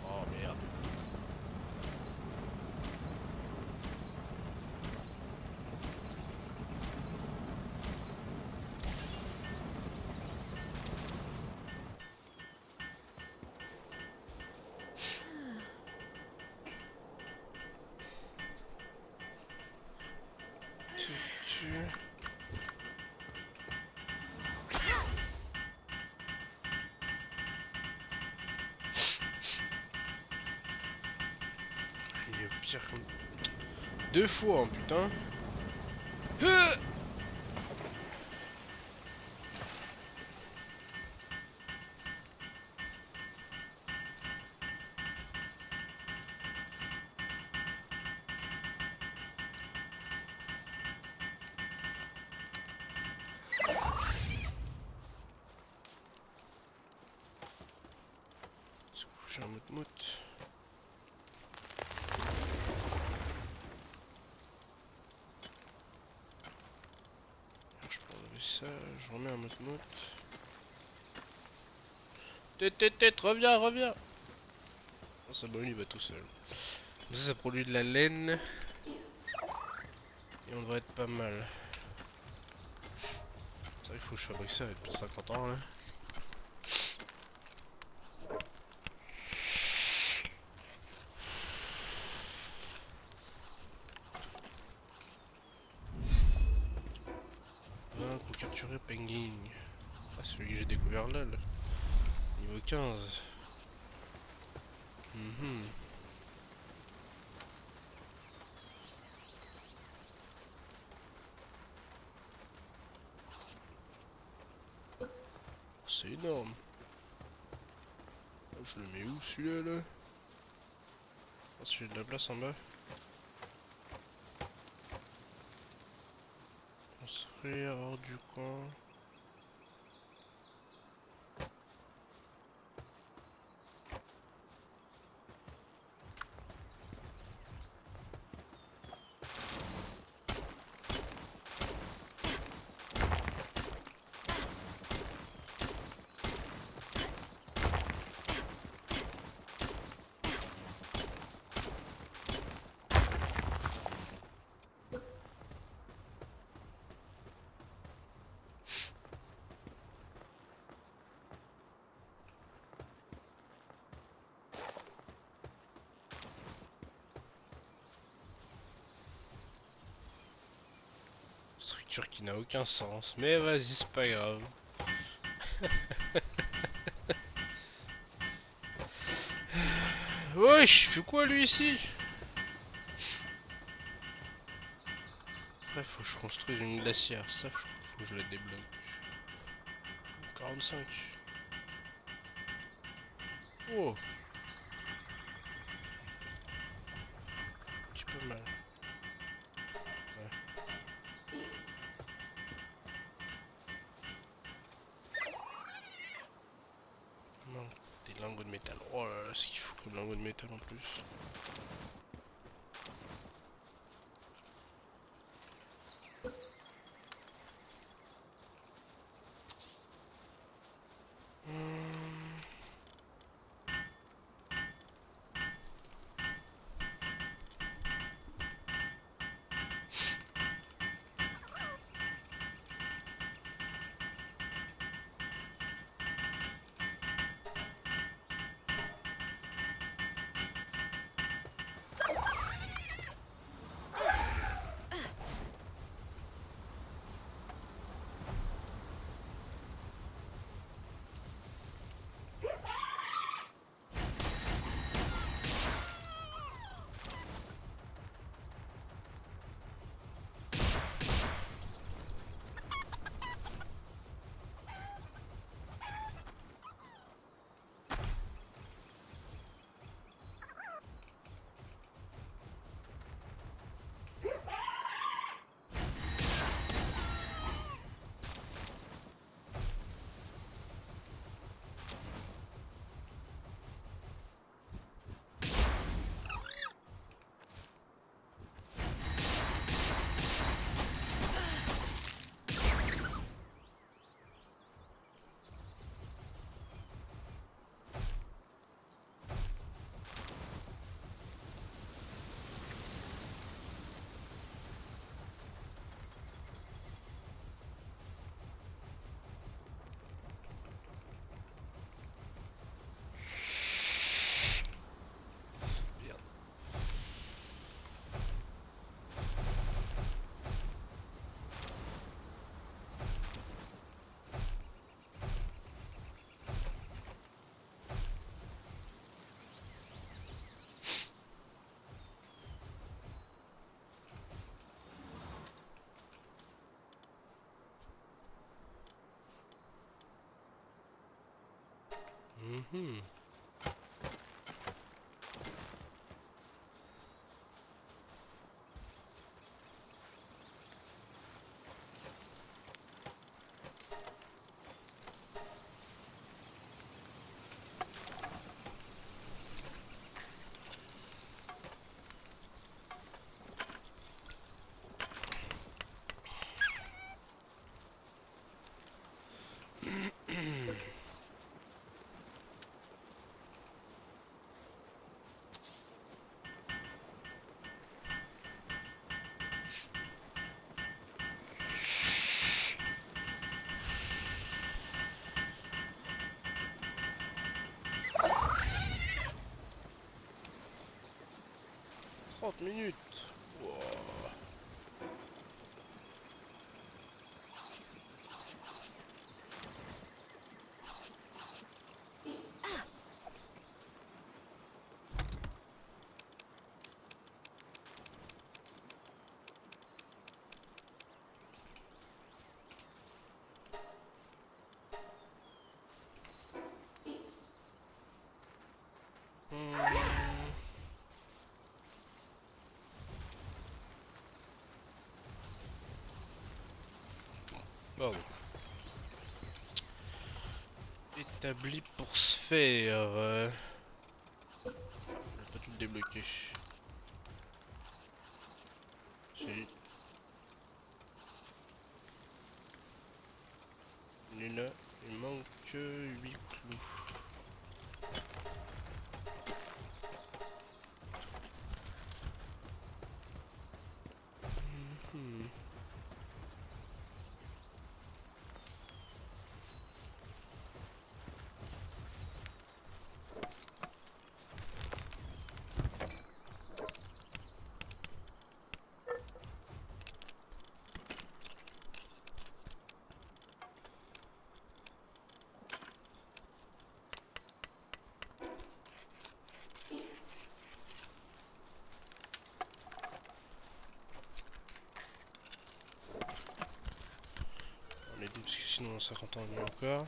Oh merde. Tu. Il est pire comme. Deux fois, hein, putain. Se coucher un mout-mout. Je peux enlever ça, je remets un mout-mout. Tête, reviens, reviens. Oh, ça bon, il va tout seul. Comme ça produit de la laine. Et on devrait être pas mal. C'est vrai qu'il faut que je fabrique ça avec plus de 50 ans là. Pour capturer Penguin. Ah, celui que j'ai découvert là, niveau 15. C'est énorme. Oh, je le mets où celui-là là? Oh, si j'ai de la place en bas. Construire hors du coin. Structure qui n'a aucun sens. Mais vas-y, c'est pas grave. Wesh, il fait quoi lui ici? Bref, faut que je construise une glacière. Ça, faut que je la débloque. 45. Oh, un petit peu mal. Ouais. Non, des lingots de métal. Oh là là, ce qu'il faut comme lingots de métal en plus. Mhm. Trente minutes. Wow. Hmm. Pardon. Établi pour se faire. Je vais pas tout le débloquer. Si. Nina, il manque 8 clous. Mhm. On est deux parce que sinon ça continue encore.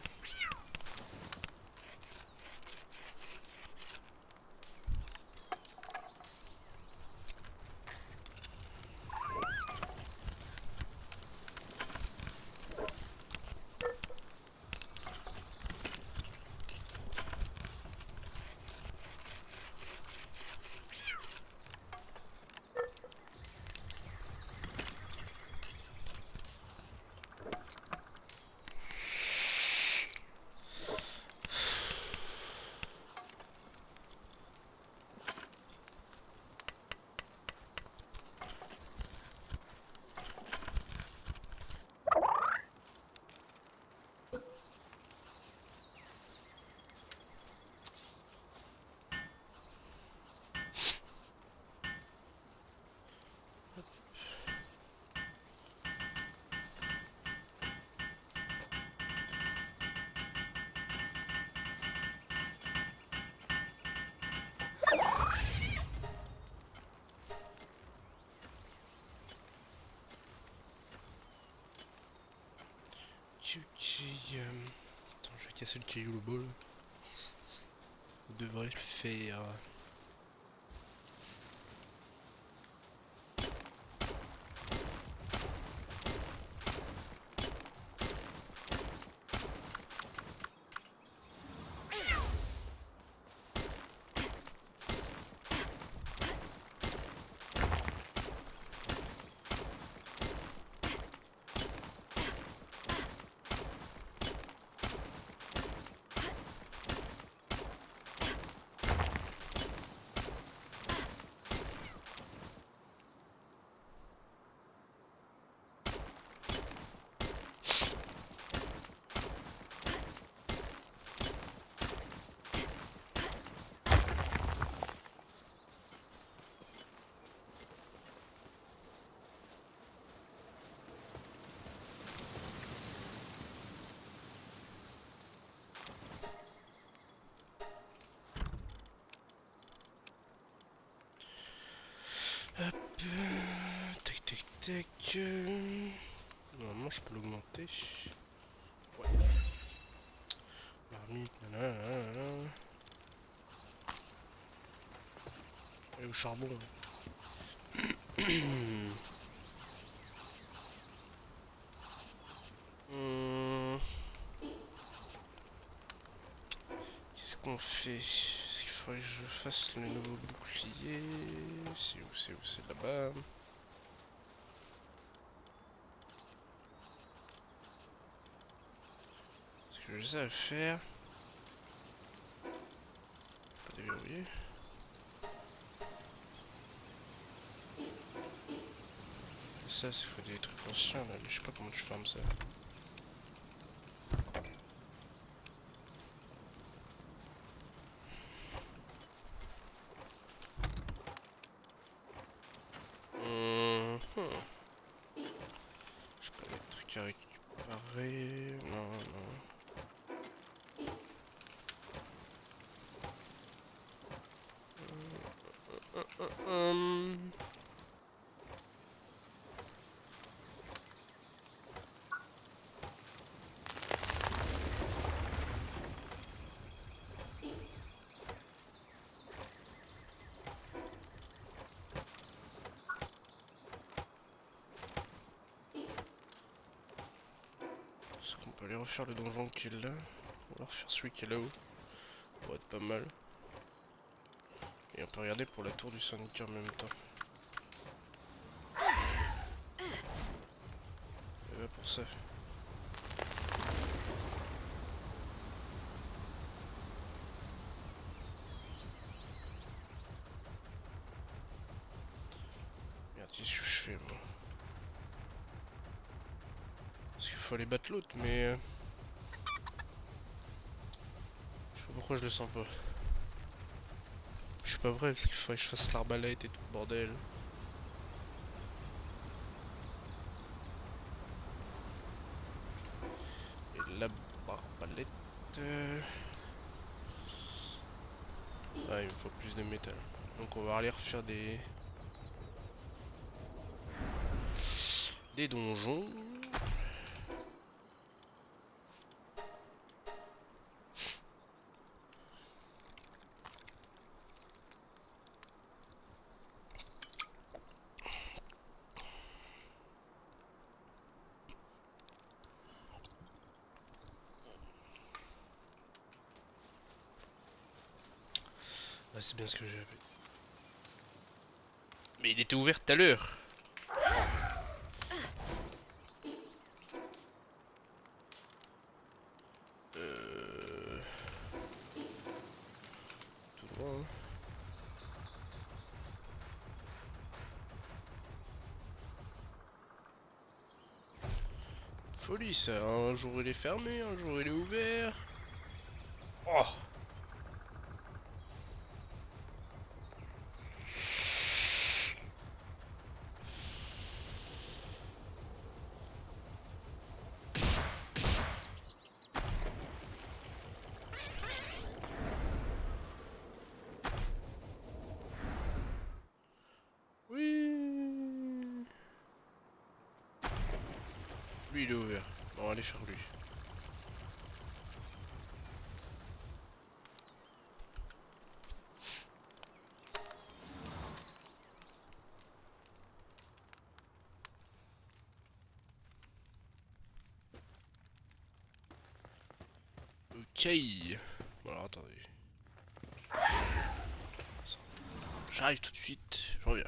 Ok. Attends, je vais casser le caillou le bol. On devrait le faire. Hop. Tac tac tac. Normalement je peux l'augmenter. Ouais. termites, nanana. Et au charbon. Hmm, qu'est-ce qu'on fait? Est-ce qu'il faudrait que je fasse le nouveau bouclier? C'est où? C'est où? C'est là-bas. Est-ce que j'ai ça à faire? Faut déverrouiller. Ça, c'est faut des trucs anciens là, mais je sais pas comment tu fermes ça. Hmm. J'ai pas des trucs à récupérer. Non, non. Hum. Est-ce qu'on peut aller refaire le donjon qui est là? On va refaire celui qui est là-haut. Ça va être pas mal. Et on peut regarder pour la tour du syndicat en même temps. Et va pour ça. Merde, qu'est-ce que je fais moi? Parce qu'il faut aller battre l'autre, mais... je sais pas pourquoi je le sens pas. Je suis pas vrai, parce qu'il faudrait que je fasse l'arbalète et tout le bordel. Et la barbalette... Ah, il me faut plus de métal. Donc on va aller refaire des donjons. Ouais, c'est bien ce que j'avais. Mais il était ouvert tout à l'heure. Tout droit, hein. Folie ça, un jour il est fermé, un jour il est ouvert. Oh. Oui. Lui il est ouvert. Bon, on va aller faire lui. Ok. Bon alors attendez. J'arrive tout de suite, je reviens.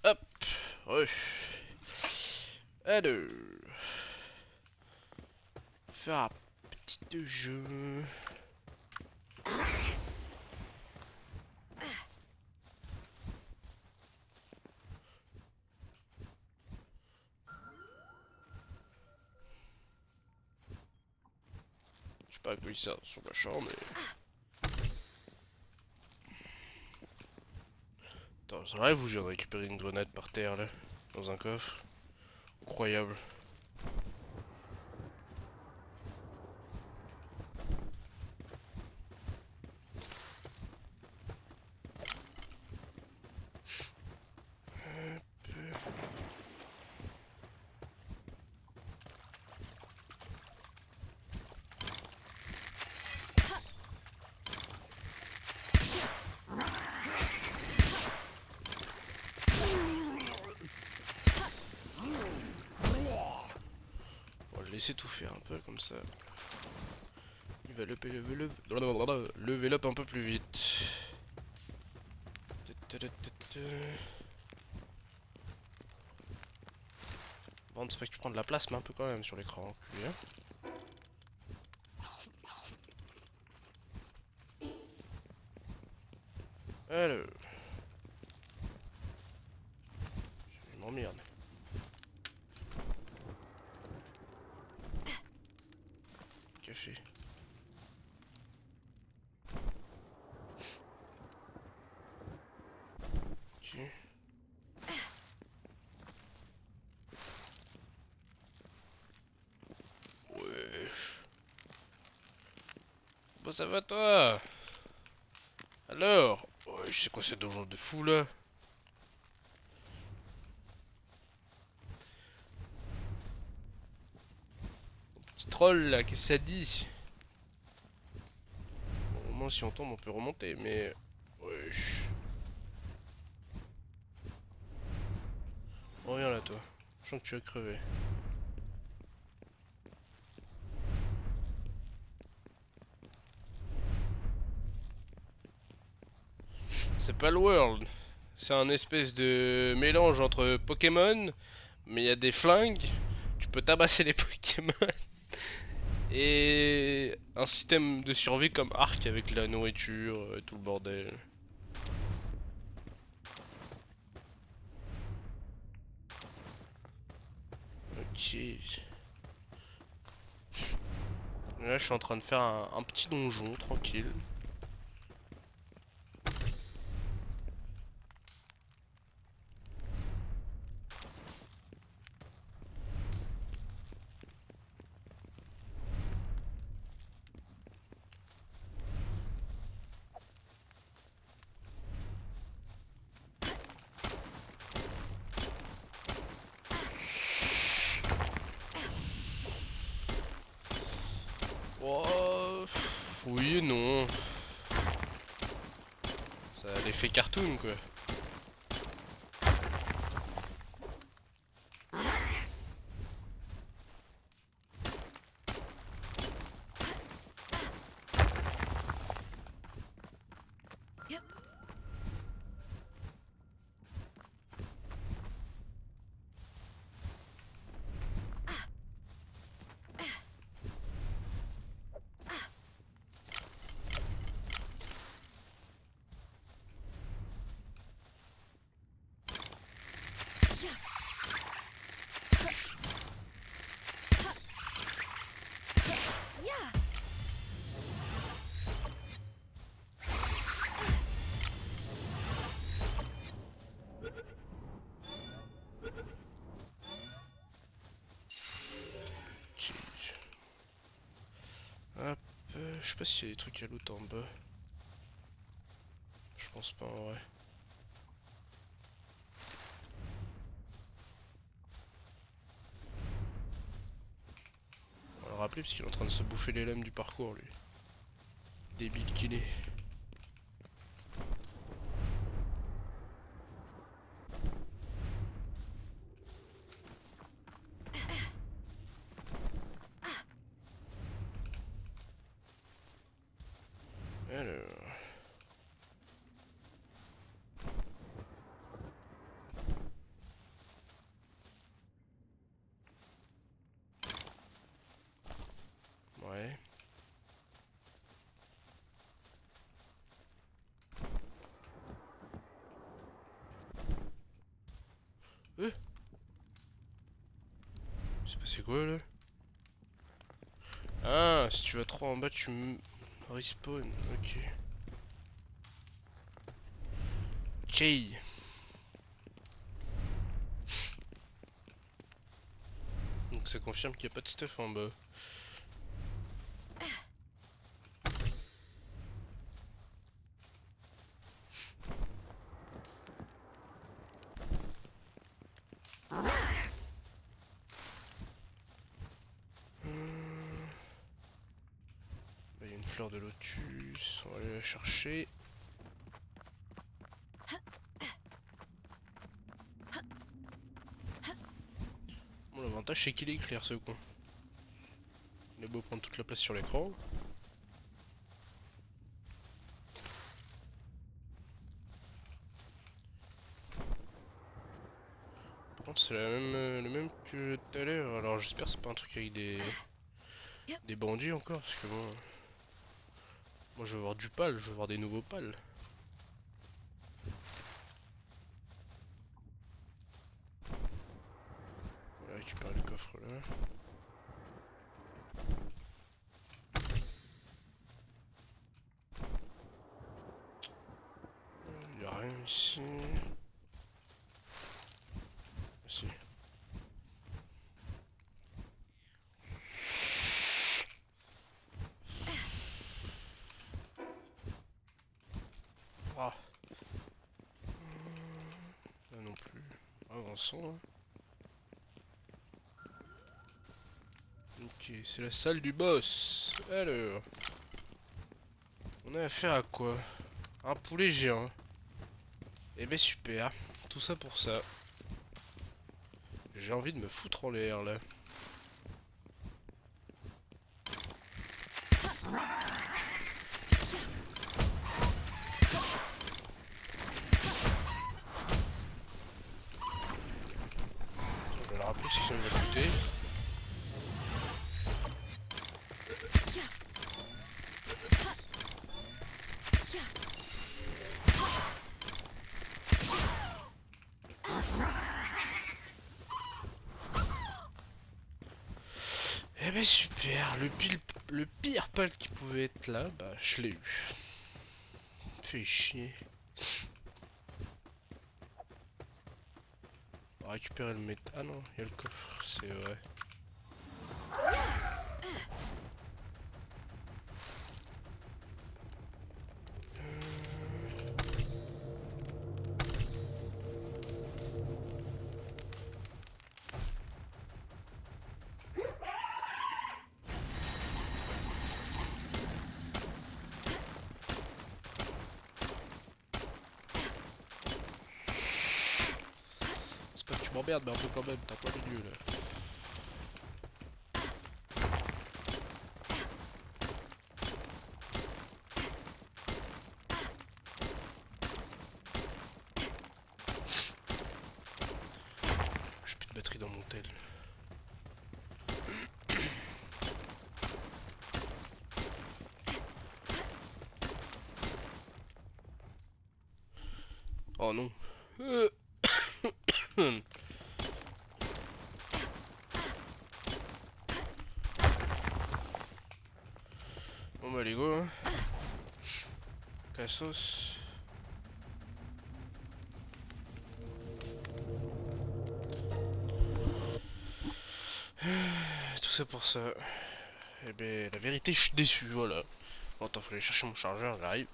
Hop, ouais. Alors, faire un petit jeu. Je sais pas à quoi il sert sur ma chambre, mais. Attends, c'est vrai, vous, je viens de récupérer une grenade par terre là, dans un coffre. Incroyable. On va le laisser tout faire un peu comme ça. Il va lever up un peu plus vite. Bon, c'est pas que tu prends de la place, mais un peu quand même sur l'écran. Enculé, hein. Alors. Je m'emmerde. Café. Ok. Ouais. Bon, ça va toi? Alors? Ouais, je sais quoi ces donjons de fou là? Petit troll là, qu'est-ce que ça dit? Bon, au moins si on tombe on peut remonter, mais... Wesh. Reviens là toi. Je sens que tu vas crever. C'est pas le World. C'est un espèce de mélange entre Pokémon, mais il y a des flingues. Tu peux tabasser les Pokémon. Et un système de survie comme Ark avec la nourriture, tout le bordel. Ok. Là, je suis en train de faire un petit donjon, tranquille. Oh, oui et non. Ça a l'effet cartoon, quoi. Yep. Yeah. Ok. Hop, je sais pas s'il y a des trucs à loot en bas. Je pense pas en vrai. On va le rappeler parce qu'il est en train de se bouffer les lames du parcours lui. Débile qu'il est. Alors... C'est quoi là? Ah, si tu vas trop en bas, tu respawn. Ok. Jay. Donc ça confirme qu'il n'y a pas de stuff en bas. Il y a une fleur de lotus, on va aller la chercher. Bon, l'avantage c'est qu'il est clair ce con. Il est beau prendre toute la place sur l'écran. Par contre c'est le même que tout à l'heure, alors j'espère que c'est pas un truc avec des bandits encore, parce que bon... Moi je veux voir du pal, je veux voir des nouveaux pals. On va récupérer le coffre là. Il y a rien ici. Ah, si. Ah. Là non plus. Avançons. Hein. Ok, c'est la salle du boss. Alors. On a affaire à quoi? Un poulet géant. Eh ben super. Tout ça pour ça. J'ai envie de me foutre en l'air là. Je vais le rappeler si ça me va coûter. Eh ben super, le pire pal qui pouvait être là, bah je l'ai eu. Fait chier. On va récupérer le métal. Ah non, il y a le coffre, c'est vrai. C'est pas que tu m'emmerdes, mais un peu quand même, t'as pas milieu là. J'ai plus de batterie dans mon tel. Oh non. Bon bah les go hein. Cassos. Tout ça pour ça. Eh ben la vérité je suis déçu, voilà. Bon attends, faut aller chercher mon chargeur, j'arrive.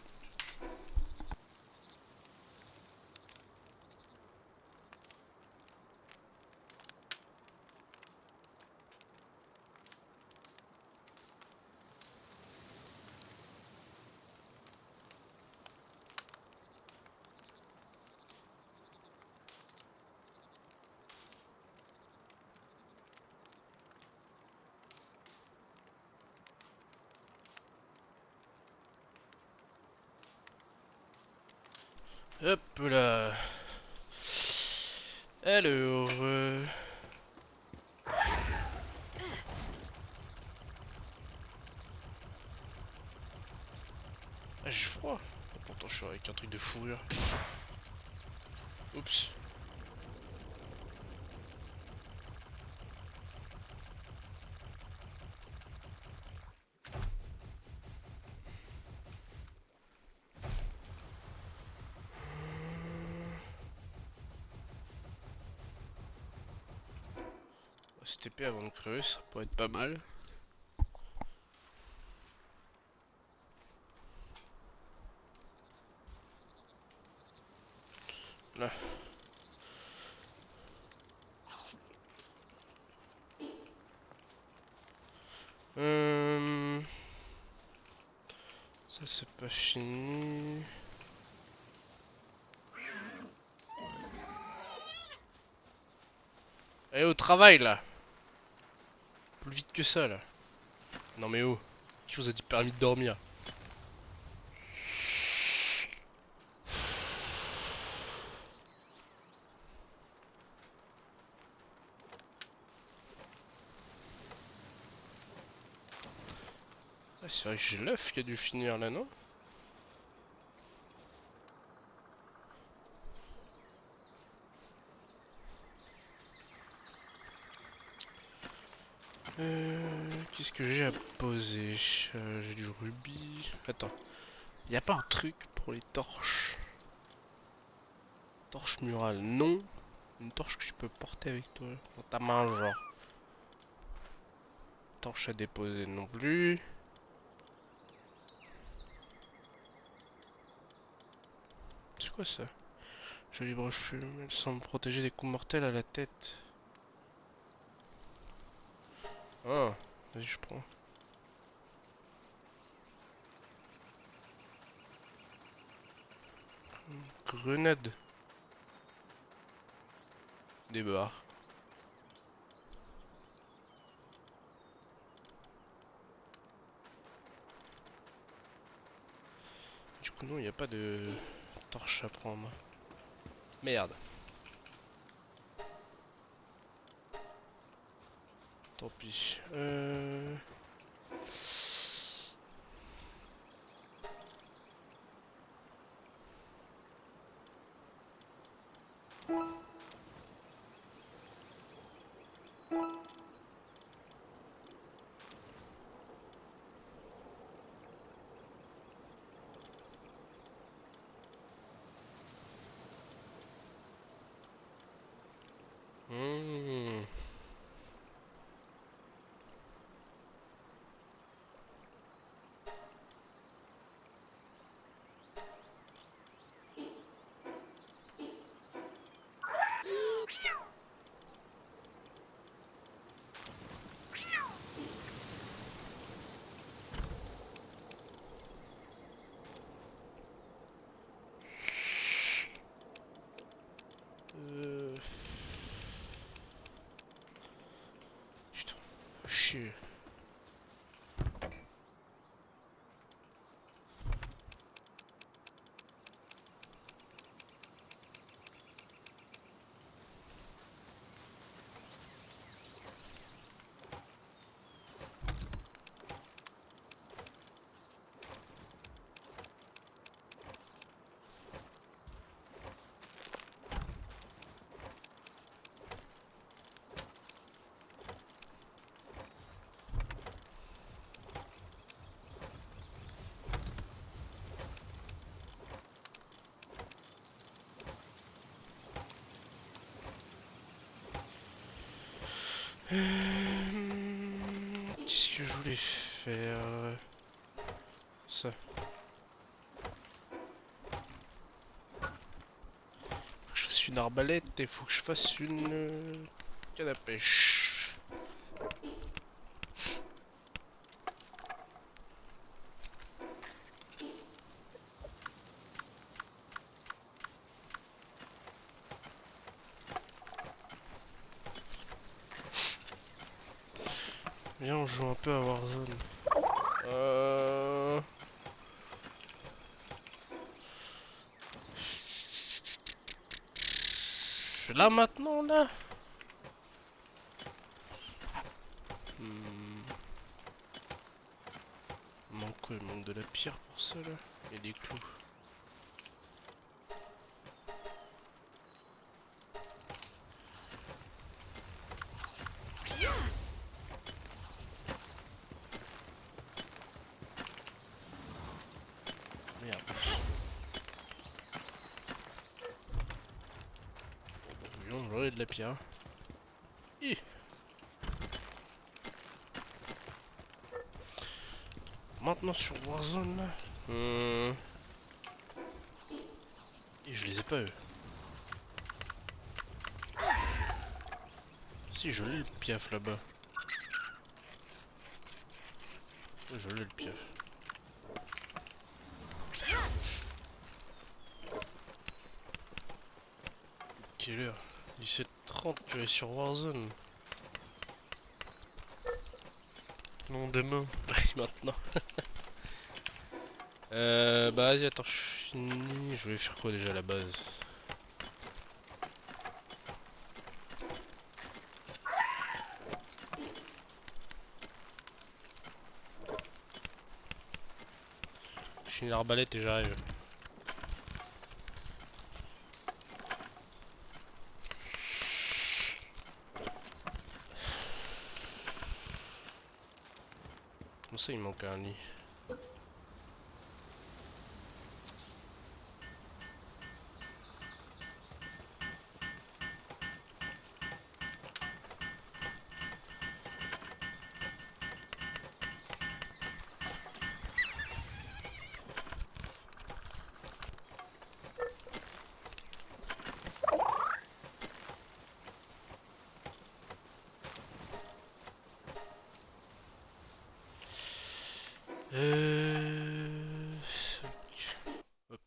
Hop là. Alors... Ah j'ai froid. Pourtant je suis avec un truc de fourrure. Oups. se TP avant de crever, ça pourrait être pas mal. Là. Ça c'est pas fini. Allez au travail là. Plus vite que ça là. Non mais oh. Qui vous a dit permis de dormir? Ah, c'est vrai que j'ai l'œuf qui a dû finir là, non? Qu'est-ce que j'ai à poser? J'ai du rubis. Attends, y a pas un truc pour les torches? Torche murale, non. Une torche que tu peux porter avec toi dans ta main, genre. Torche à déposer non plus. C'est quoi ça? Jolie broche plume, elle semble protéger des coups mortels à la tête. Ah, vas-y, je prends. Grenade. Des barres. Du coup, non, il n'y a pas de torche à prendre. Merde. Tant pis. Hmm. Euh... Putain, chier. Qu'est-ce que je voulais faire? Ça. Je fasse une arbalète et faut que je fasse une canne à pêche. Viens, on joue un peu à Warzone. Là maintenant là. Hmm. Manque quoi? Il manque de la pierre pour ça là. Et des clous. Merde. Oui, on aurait de la pierre. Hi. maintenant sur Warzone là. Et je les ai pas eux. Si je l'ai le piaf là-bas. Ouais, je l'ai le piaf. Quelle heure? 17h30, tu es sur Warzone. Non, demain. Maintenant. Bah vas-y, attends, je finis. Je vais faire quoi déjà à la base? Je finis l'arbalète et j'arrive. Comment ça, il manque un lit? Hop.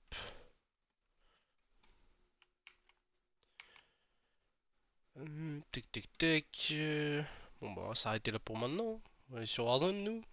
Tic tic tac. Bon bah on va s'arrêter là pour maintenant. On va aller sur Warzone nous.